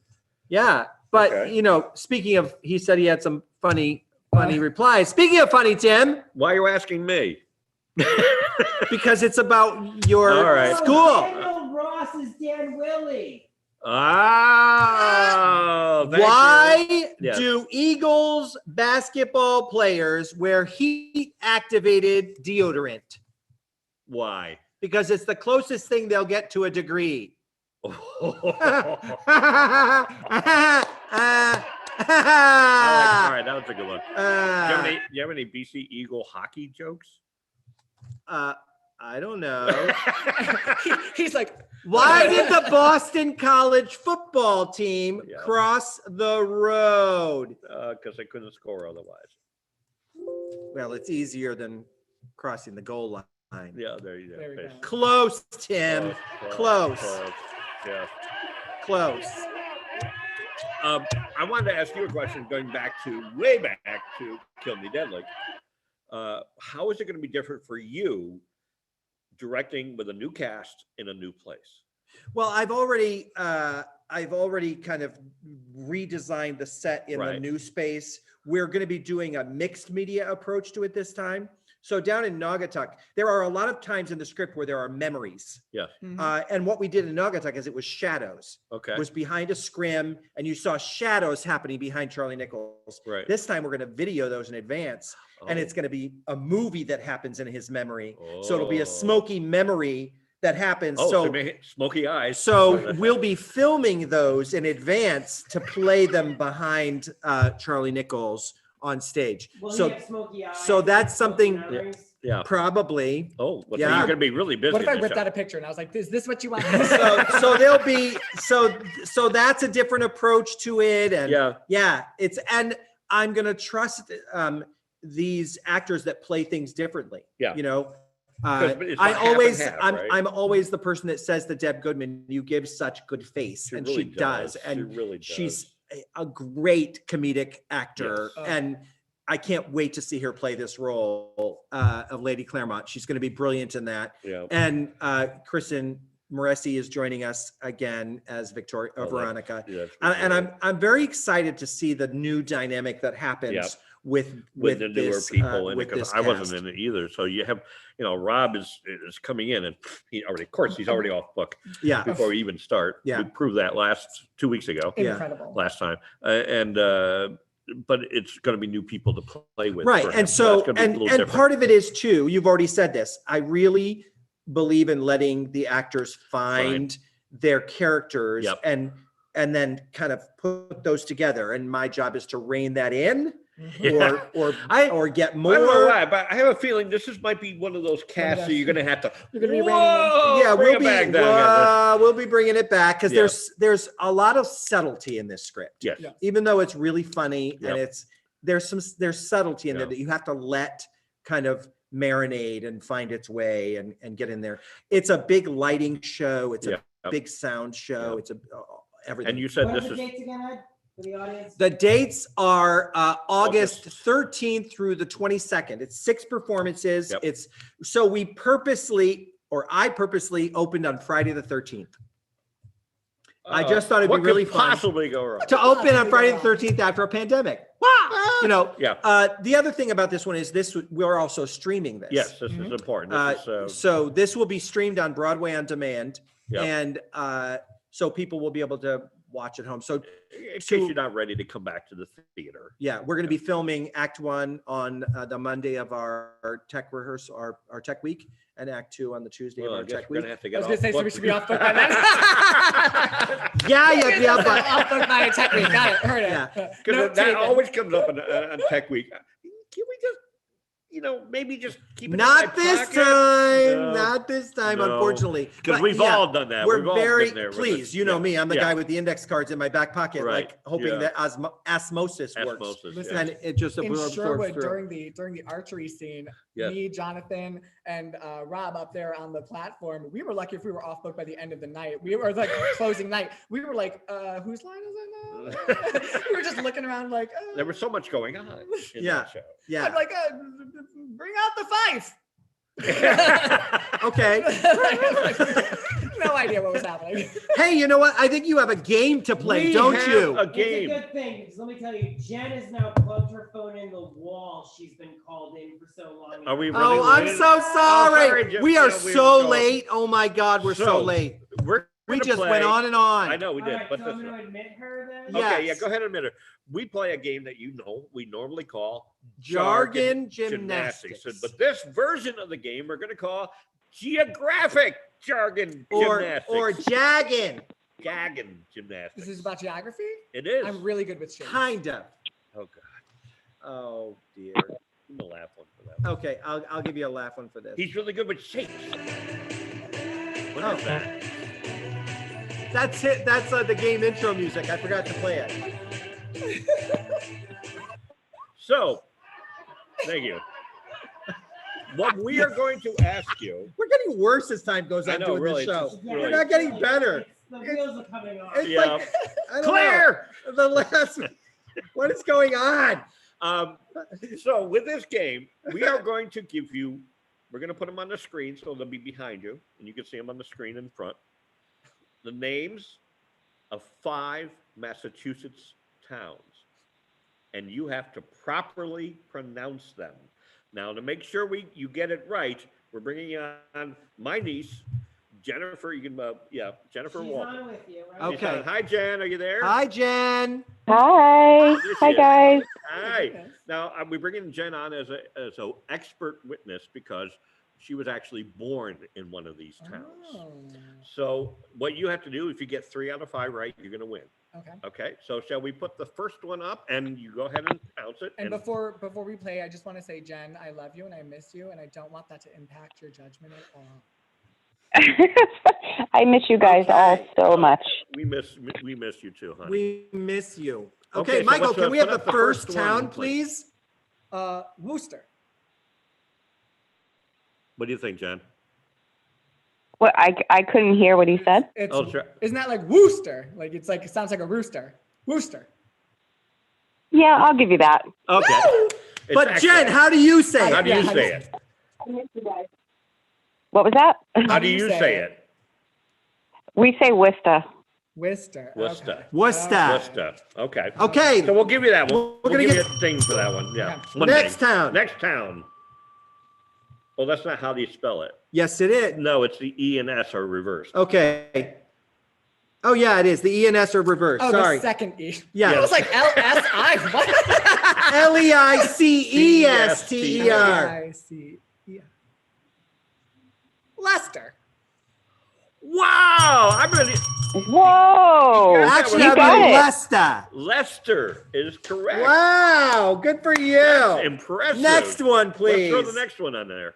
Yeah, but
Okay.
speaking of, he said he had some funny replies. Speaking of funny, Tim,
Why are you asking me?
because it's about your
All right.
school.
Daniel Ross is Dan Willie.
Oh, thank you.
Why
Yes.
do Eagles basketball players wear heat activated deodorant?
Why?
Because it's the closest thing they'll get to a degree.
All
All
right, that was a good one. Do you have any BC Eagle hockey jokes?
I don't know.
He's like,
Why did the Boston College football team
Yeah.
cross the road?
Because they couldn't score otherwise.
Well, it's easier than crossing the goal line.
Yeah, there you go.
There we go.
Close, Tim. Close.
Yeah.
Close.
I wanted to ask you a question going way back to Kill Me Deadly. How is it going to be different for you directing with a new cast in a new place?
Well, I've already kind of redesigned the set in the
Right.
new space. We're going to be doing a mixed media approach to it this time. So down in Naugatuck, there are a lot of times in the script where there are memories.
Yeah.
And what we did in Naugatuck is it was shadows.
Okay.
It was behind a scrim, and you saw shadows happening behind Charlie Nichols.
Right.
This time we're going to video those in advance, and it's going to be a movie that happens in his memory. So it'll be a smoky memory that happens.
Oh,
so
smoky eyes.
So we'll be filming those in advance to play them behind Charlie Nichols on stage.
Will he
So
have smoky eyes
so that's
and
something-
smoky memories?
Yeah.
probably.
Oh, well, so
Yeah.
you're going to be really busy.
What if I
this
whipped
show.
out a picture and I was like, is this what you want?
So there'll be so that's a different approach to it, and
Yeah.
it's and I'm gonna trust these actors that play things differently.
Yeah.
You know,
'Cause it's
I
not half and
always
half,
I'm
right?
I'm always the person that says to Deb Goodman, you give such good face, and
really
she does,
She
and
really does.
she's a great comedic actor,
Yes.
and I can't wait to see her play this role of Lady Claremont. She's going to be brilliant in that.
Yeah.
And Kristen Moresi is joining us again as Victoria Veronica.
Yeah,
And I'm very excited to see the new dynamic that happens
Yeah.
with
with the newer
this,
people in it,
with
because
this
I wasn't
cast.
in it either. So you have, Rob is coming in, and he already, of course, he's already off book
Yeah.
before we even start.
Yeah.
We proved that 2 weeks ago,
Yeah.
Incredible.
last time, but it's going to be new people to play with,
Right.
for him.
And so,
that's gonna be a
and
little different.
part of it is too, you've already said this. I really believe in letting the actors find their characters
Yep.
and then kind of put those together. And my job is to rein that in
Yeah.
or get
I don't know
more.
why, but I have a feeling this might be one of those casts that you're going to have to.
You're gonna be reining in.
Whoa,
Yeah,
bring it back down.
we'll be bringing it back because
Yeah.
there's a lot of subtlety in this script.
Yes.
Yeah.
Even though it's really funny
Yep.
and there's subtlety in there
Yeah.
that you have to let kind of marinate and find its way and get in there. It's a big lighting show. It's
Yep.
a big sound show.
Yep.
It's everything.
And you said
What are
this
the
is
dates again, Ed, for the audience?
The dates are August 13th through the 22nd. It's 6 performances.
Yep.
I purposely opened on Friday the 13th. I just thought it'd be
what
really
could
fun
possibly go wrong.
to open on Friday the 13th after a pandemic. You know,
Yeah.
the other thing about this one is we're also streaming this.
Yes, this is important. This is,
So this will be streamed on Broadway on demand,
Yep.
and so people will be able to watch at home. So
in case you're not ready to come back to the theater.
yeah, we're going to be filming Act 1 on the Monday of our tech rehearsal, our tech week, and Act 2 on the Tuesday
Well,
of
I
our
guess
tech
we're
week.
gonna have to
I
get
was gonna say, so we
book
should be off book by then.
Yeah, but
Off book by tech week. Got it. Heard it.
Yeah.
Because
Note
that
taken.
always comes up on Tech Week. Can we just, maybe just keep it
not
in my
this
pocket?
time.
No.
Not this time,
No.
unfortunately.
Because
But
we've
yeah,
all done that.
We're
We've all
very
been there with
pleased.
it.
You know
Yeah.
me. I'm the
Yeah.
guy with the index cards in my back pocket,
Right.
like hoping
Yeah.
that osmosis works.
Osmosis,
Listen,
yeah.
And it just
In
absorbs
Sherwood
through.
during the archery scene,
Yes.
me, Jonathan, and Rob up there on the platform, we were lucky if we were off book by the end of the night. We were like closing night. We were like, whose line is it now? We were just looking around like,
There was so much going on in
Yeah.
that show.
Yeah.
I'm like, bring out the fife.
Okay.
No idea what was happening.
Hey, you know what? I think you have a game to play,
We
don't
have
you?
a
It's a
game.
good thing, because let me tell you, Jen has now plugged her phone in the wall. She's been called in for so long.
Are we
Oh,
running
I'm
late?
so sorry.
sorry, Jeff.
We are
Yeah, we
so
were so-
late. Oh my God, we're so
So,
late.
We
just went on and on.
I know we
All
did,
right,
but
so I'm going to admit her then.
Yeah.
okay, yeah,
Yes.
go ahead and admit it. We play a game that we normally call
Jargon Gymnastics.
But this version of the game we're going to call Geographic Jargon
Or
Gymnastics.
Jaggin.
Jargon Gymnastics.
This is about geography.
It is.
I'm really good with shapes.
Kind of.
Oh, God.
Oh dear.
Give him a laugh one for that.
Okay, I'll give you a laugh one for this.
He's really good with shapes. What
Oh.
is that?
That's it. That's the game intro music. I forgot to play it.
So, thank you. What we are going to ask you.
We're getting worse as time goes
I
on
know,
doing
really,
the show.
it's just
Yeah,
We're
really-
not getting better.
The wheels are coming off.
It's
Yeah.
like I don't
Clear!
know. The last. What is going on?
So with this game, we are going to give you, we're going to put them on the screen so they'll be behind you and you can see them on the screen in front. The names of 5 Massachusetts towns, and you have to properly pronounce them. Now, to make sure you get it right, we're bringing on my niece, Jennifer. You can, Jennifer
She's
Walton.
on with you, right?
She's on. Hi, Jen. Are you there?
Hi, Jen.
Hi.
There she
Hi,
is.
guys.
Hi.
Goodness.
Now, we're bringing Jen on as a expert witness because she was actually born in one of these towns.
Oh,
So what you have to do, if you get 3 out of 5 right, you're going to win.
okay.
Okay. So shall we put the first one up and you go ahead and pronounce it?
And before we play, I just want to say, Jen, I love you and I miss you, and I don't want that to impact your judgment at all.
I miss you guys all
Okay.
so much.
we miss you too, honey.
We miss you.
Okay,
Okay,
so
Michael,
let's,
can we have
put
the
up the
first
first one,
town,
please.
please?
Worcester.
What do you think, Jen?
What I couldn't hear what he said.
It's,
Oh, sure.
Isn't that like Worcester? Like it sounds like a rooster. Worcester.
Yeah, I'll give you that.
Okay. It's
But
actually-
Jen, how do you say
how
it?
do you
Yeah,
say it?
What was that?
How do you say it?
We say Worcester.
Worcester.
Worcester.
Okay.
Worcester.
Worcester. Okay.
Okay,
So we'll give you that. We'll
gonna
give
get-
you a thing for that one. Yeah.
Okay.
One
next
day.
town.
Next town. Well, that's not how you spell it.
Yes, it is.
No, it's the E and S are reversed.
Okay. Oh, yeah, it is. The E and S are reversed.
Oh,
Sorry.
the second E.
Yeah.
It was like LSI. What?
Leicester.
I-C-E-R. Leicester.
Wow! I'm gonna.
Whoa!
Actually,
You
I'm
got
in
it.
Leicester.
Leicester is correct.
Wow, good for
That's
you.
impressive.
Next one,
Let's
please.
throw the next one on there.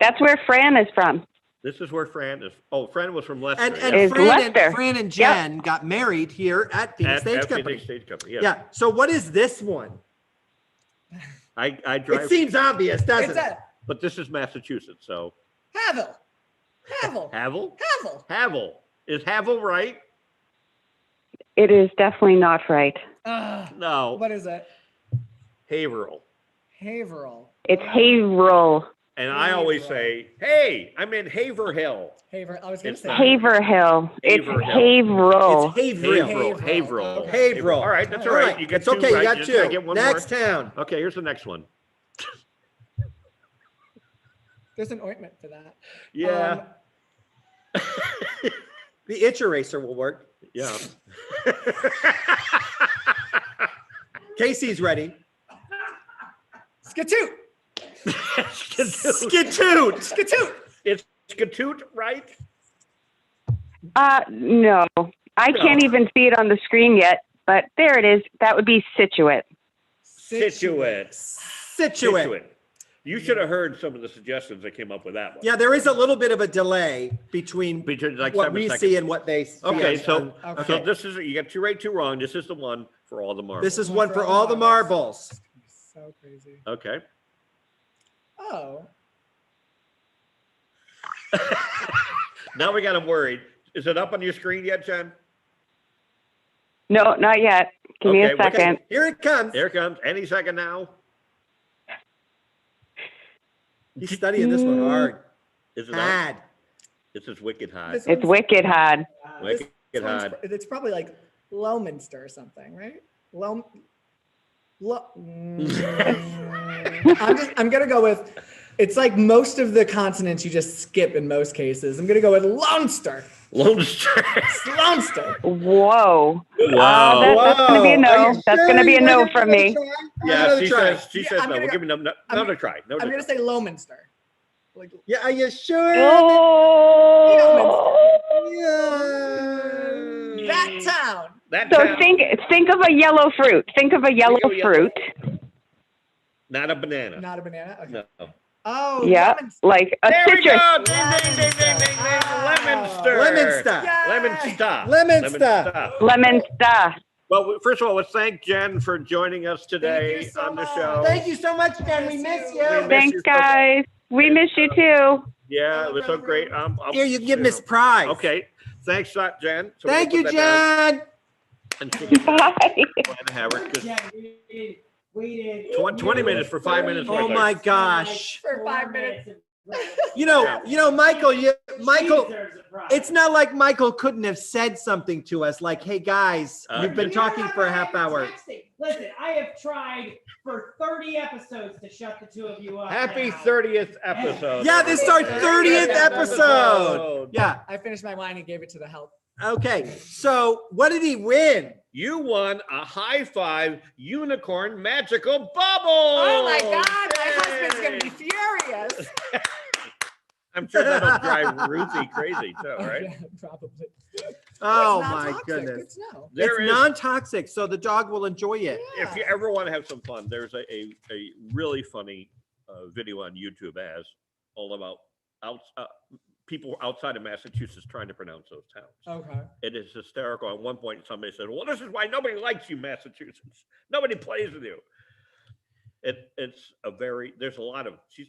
That's where Fran is from.
This is where Fran is. Oh, Fran was from Leicester.
And
Is Leicester.
Fran and Jen got married here at Phoenix Stage
at
Company.
Phoenix Stage Company. Yeah.
Yeah. So what is this one?
I drive.
It seems obvious, doesn't
It's
it?
a
But this is Massachusetts, so
Havel. Havel.
Havel.
Havel.
Havel. Is Havel right?
It is definitely not right.
No.
What is it?
Haverhill.
Haverhill.
It's Haverhill.
And I always say, "Hey, I'm in Haverhill."
Haverhill. I was going to
It's
say
not.
Haverhill. It's
Haverhill.
Haverhill.
It's Haverhill.
Haverhill.
Haverhill.
Haverhill.
Okay.
Haverhill.
All right, that's all
All
right.
right.
You get
It's
two
okay. You
right.
got
Just gotta
two.
get one
Next
more.
town.
Okay, here's the next one.
There's an ointment for that.
Yeah.
The itch eraser will work.
Yeah.
Casey's ready.
Skatoot.
Skitoot.
Skatoot.
It's Skatoot, right?
No. I can't even see it on the screen yet, but there it is. That would be Situate.
Situate.
Situate.
You should have heard some of the suggestions that came up with that one.
Yeah, there is a little bit of a delay between
Between like
what
7
we
seconds.
see and what they see.
Okay,
on-
so
Okay.
so this is you got 2 right, 2 wrong. This is the one for all the marbles.
This is one for all the marbles.
So crazy.
Okay.
Oh.
Now we got him worried. Is it up on your screen yet, Jen?
No, not yet. Give me a
Okay, okay.
second.
Here it comes.
Here it comes. Any second now.
He's studying this one hard.
Is it up?
Hard.
This is wicked high.
This
It's
one's-
wicked hard.
Wicked
this one's-
hard.
It's probably like Lowminster or something, right? I'm gonna go with. It's like most of the consonants you just skip in most cases. I'm gonna go with Lounster.
Lone Star.
Lounster.
Whoa.
Wow.
That's gonna be a
Are
no.
you
That's
sure
gonna be
you
a no
want
from
another
me.
try?
Yeah,
Another
she
try.
says
Yeah,
no.
I'm
We'll
gonna
give you another try. No,
I'm gonna say Lowminster. Like
Yeah, are you sure?
Oh.
Yeah.
that town.
that
So
town,
think of a yellow fruit. Think of a yellow
Think of a yellow-
fruit.
not a banana.
Not a banana. Okay.
No.
Oh,
Yeah,
Lemonster.
like a
There we
citrus.
go. Ding, ding, ding, ding, ding, ding. Lemonster.
Lemonster.
Yay!
Lemonster.
Lemonster.
Lemon star.
Well, first of all, let's thank Jen for joining us today
Thank you so
on the
much.
show.
Thank you so much, Jen. We miss
We
you.
miss
Thanks,
you so
guys. We miss you too.
Yeah, it was so great.
Here, you can give Miss Prize.
Okay. Thanks, Jen. So
Thank
we'll
you,
put that down
Jen.
and she can
Bye.
go ahead and have her, 'cause
Yeah, we did.
20 minutes for 5 minutes.
Oh
right
my
there.
gosh.
For 5 minutes.
Michael, Michael,
deserves a prize.
it's not like Michael couldn't have said something to us like, hey guys, we've been talking for a half hour.
Listen, I have tried for 30 episodes to shut the two of you up.
Happy
now.
30th episode.
Yeah, this is our 30th episode. Yeah.
I finished my wine and gave it to the help.
Okay. So what did he win?
You won a high five unicorn magical bubble.
Oh my God, my husband's going to be furious.
I'm sure that'll drive Ruthie crazy too, right?
Yeah, probably.
Oh
It's
my
non-toxic,
goodness.
It's no.
There
It's
is-
non-toxic, so the dog will enjoy it.
If you ever want to have some fun, there's a really funny video on YouTube as all about people outside of Massachusetts trying to pronounce those towns.
Okay.
It is hysterical. At one point, somebody said, "Well, this is why nobody likes you, Massachusetts. Nobody plays with you." It's a very. There's a lot of. She's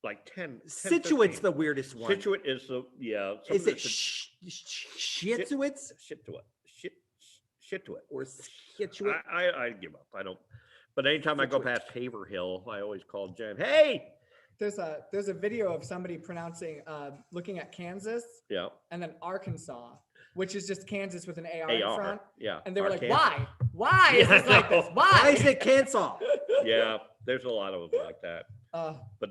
like 10.
Situate's
15.
the weirdest one.
Situate is the some
Is
of
it
the-
Shitsuits
shit to it.
or Scituate?
I give up. I don't. But anytime I go past Haverhill, I always call Jen. Hey.
There's a video of somebody pronouncing, looking at Kansas
Yeah.
and then Arkansas, which is just Kansas with an AR in front.
Yeah.
And they were like,
Arkansas.
why? Why is this like this?
Why
Why?
is it cancel?
Yeah. There's a lot of them like that. But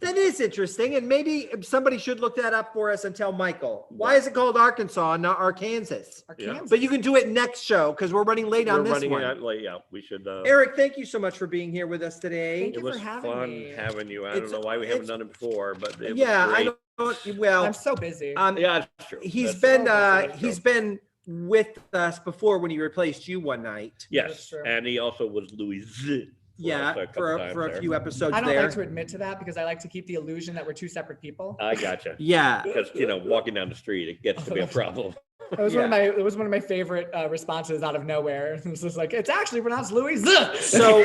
That is interesting, and maybe somebody should look that up for us and tell Michael. Why is it called Arkansas and not Arkansas?
Yeah.
Kansas.
But you can do it next show because we're running late on
we're
this
running
one.
out late. Yeah. We should.
Eric, thank you so much for being here with us today.
Thank
It
you
was
for having
fun
me.
having you. I
It's-
don't know why we haven't
it's-
done it before, but it
Yeah,
was
I
great.
don't. Well,
I'm so busy.
Yeah, that's true.
he's
That's
been
true. That's
he's
true.
been with us before when he replaced you one night.
That's
Yes,
true.
and he also was Louis.
Yeah, for a few episodes
I don't
there.
like to admit to that because I like to keep the illusion that we're two separate people.
I gotcha.
Yeah.
Because walking down the street, it gets to be a problem.
It was one of my favorite responses out of nowhere. It was just like, it's actually pronounced Louis.
So,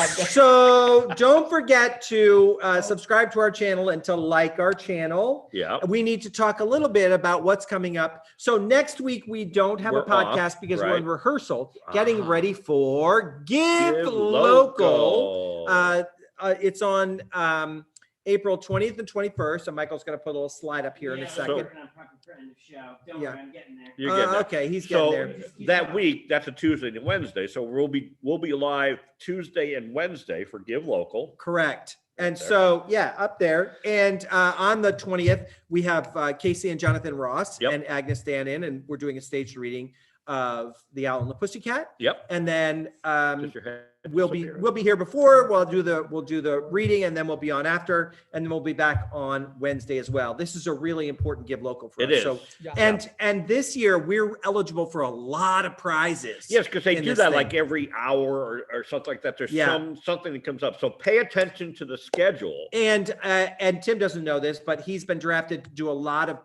so don't forget to subscribe to our channel and to like our channel.
Yeah.
We need to talk a little bit about what's coming up. So next week we don't have a
We're off,
podcast because we're in
right.
rehearsal, getting ready for Give
Give
Local.
Local.
It's on April 20th and 21st. So Michael's going to put a little slide up here in a
Yeah,
second.
I'm working on prepping for end of show. Don't
Yeah.
worry, I'm getting there.
You're getting there.
Okay, he's getting
So
there.
that week, that's a Tuesday and Wednesday. So we'll be live Tuesday and Wednesday for Give Local.
Correct. And
there.
so, yeah, up there. And on the 20th, we have Casey and Jonathan Ross
Yep.
and Agnes Dan in, and we're doing a staged reading of The Owl and the Pussycat.
Yep.
And then
Just your head
we'll be here before. We'll do the reading, and then we'll be on after, and then we'll be back on Wednesday as well. This is a really important Give Local for
It
us.
is.
So,
Yeah.
and this year we're eligible for a lot of prizes.
Yes, because they
in
do
this
that
thing.
like every hour or something like that. There's
Yeah.
something that comes up. So pay attention to the schedule.
And Tim doesn't know this, but he's been drafted to do a lot of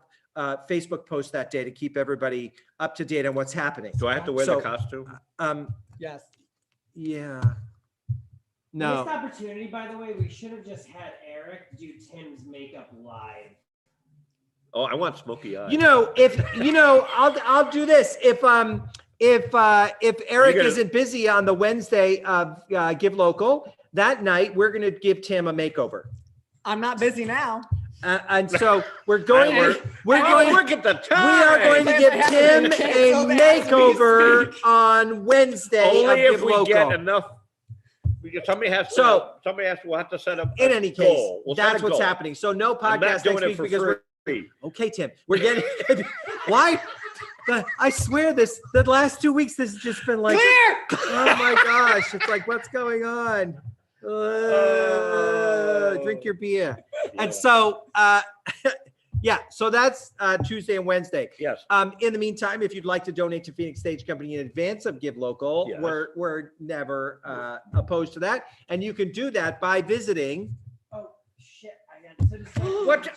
Facebook posts that day to keep everybody up to date on what's happening.
Do I have to wear
So-
the costume?
Yes.
Yeah.
Missed
No.
opportunity, by the way. We should have just had Eric do Tim's makeup live.
Oh, I want smoky eyes.
I'll do this. If Eric
gonna-
isn't busy on the Wednesday of Give Local, that night we're going to give Tim a makeover.
I'm not busy now.
And so we're going
Look at the
we are going to
If
give
I have to
Tim
be
a
canceled as we
makeover
speak.
on Wednesday
only
of
if
Give
we
Local.
get enough. Because somebody has to.
So-
We'll have to set up.
In
a
any case,
goal. We'll set
that's
a
what's
goal.
happening. So no
I'm not
podcast
doing
next
it
week
for
because we're
free.
okay, Tim. We're getting why? I swear the last 2 weeks this has just been like oh my gosh, it's like what's going on? Drink your beer. And so yeah, so that's Tuesday and Wednesday.
Yes.
In the meantime, if you'd like to donate to Phoenix Stage Company in advance of Give Local,
Yes.
we're never opposed to that. And you can do that by visiting.
Oh shit! I got to
What?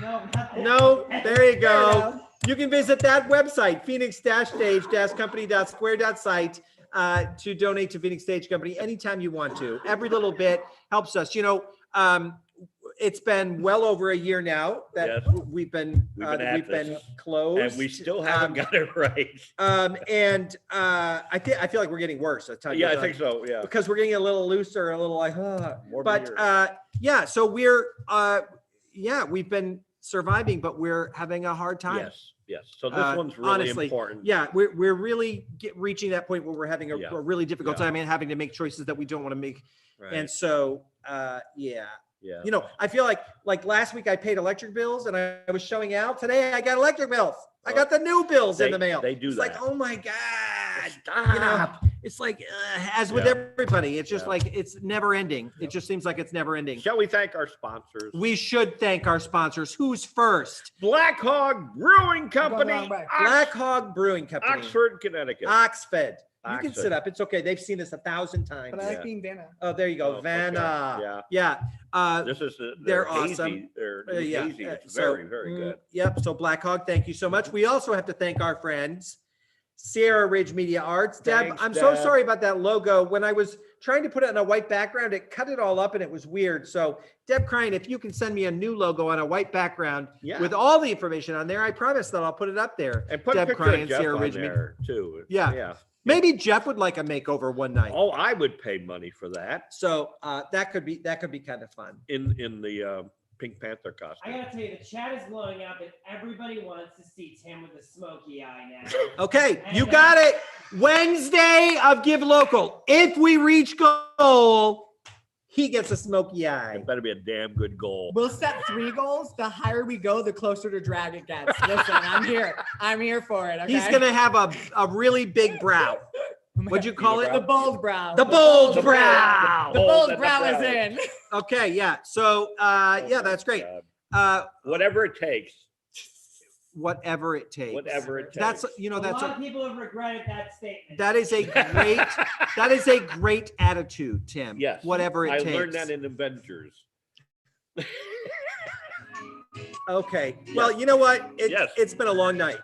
No, not that.
No, there you go. You can visit that website, phoenix-stage-company.square.site, to donate to Phoenix Stage Company anytime you want to. Every little bit helps us. it's been well over a year now that
Yes.
we've been
at this.
closed,
And we still haven't got it right.
I feel like we're getting worse as time
Yeah,
goes
I
on.
think so. Yeah.
Because we're getting a little looser, a little like,
More
but
beers.
yeah, so we're we've been surviving, but we're having a hard time.
Yes. Yes. So this one's really
honestly,
important.
Yeah, we're really reaching that point where we're having a,
Yeah.
a really difficult
Yeah.
time and having to make choices that we don't want to make.
Right.
And so,
yeah.
you know, I feel like last week I paid electric bills and I was showing out. Today I got electric bills. I got the new bills in the mail.
They do
it's
that.
like, oh my God.
Stop.
You know, it's like, as with
Yeah.
everybody, it's just
Yeah.
like, it's never ending. It just seems like it's never ending.
Shall we thank our sponsors?
We should thank our sponsors. Who's first?
Black Hog Brewing Company,
wrong way.
Black Hog Brewing Company.
Oxford, Connecticut.
Oxford. You can
Oxford.
sit up. It's okay. They've seen this 1,000 times.
But I like
Yeah.
being Vanna.
Oh, there you go.
Oh, okay.
Vanna.
Yeah.
Yeah.
This is
they're
hazy.
awesome.
They're
Yeah.
hazy. It's
So,
very, very good.
Yep. So Black Hog, thank you so much. We also have to thank our friends, Sierra Ridge Media Arts. Deb,
Thanks,
I'm so
Deb.
sorry about that logo. When I was trying to put it on a white background, it cut it all up and it was weird. So Deb Crane, if you can send me a new logo on a white background
Yeah.
with all the information on there, I promise that I'll put it up there.
And put
Deb
a picture
Crane,
of Jeff
Sierra
on
Ridge Media.
there too.
Yeah.
Yeah.
Maybe Jeff would like a makeover one night.
Oh, I would pay money for that
So that could be kind of fun.
in the Pink Panther
I
costume.
gotta tell you, the chat is blowing up, and everybody wants to see Tim with a smoky eye now.
Okay, you got it. Wednesday of Give Local. If we reach goal, he gets a smoky eye.
It better be a damn good goal.
We'll set 3 goals. The higher we go, the closer to drag it gets. Listen, I'm here. I'm here for it. Okay?
He's gonna have a really big brow. What'd you call it?
The bold brow.
The bold brow.
The bold brow is in.
Okay, yeah. So yeah, that's great.
Whatever it takes.
Whatever it takes.
Whatever it takes.
That's
A
that's
lot of people have regretted that statement.
that is a great attitude, Tim.
Yes.
Whatever it
I
takes.
learned that in Avengers.
Okay. Well, you know what?
Yes.
It's been a long night.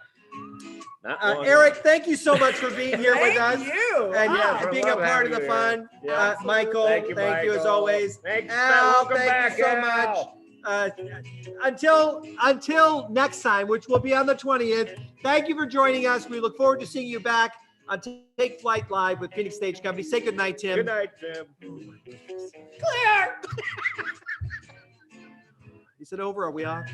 Not long
Eric, thank you so much for being here with us.
Thank you.
And yeah,
I
being a
love
part of
having
the
you
fun.
here. Yeah.
Michael, thank you as
Michael.
always.
Thanks,
Al,
welcome
thank
back,
you so
Al.
much. Until next time, which will be on the 20th. Thank you for joining us. We look forward to seeing you back on Take Flight Live with Phoenix Stage Company. Say good night, Tim.
Good night, Tim.
Clear.
Is it over? Are we off?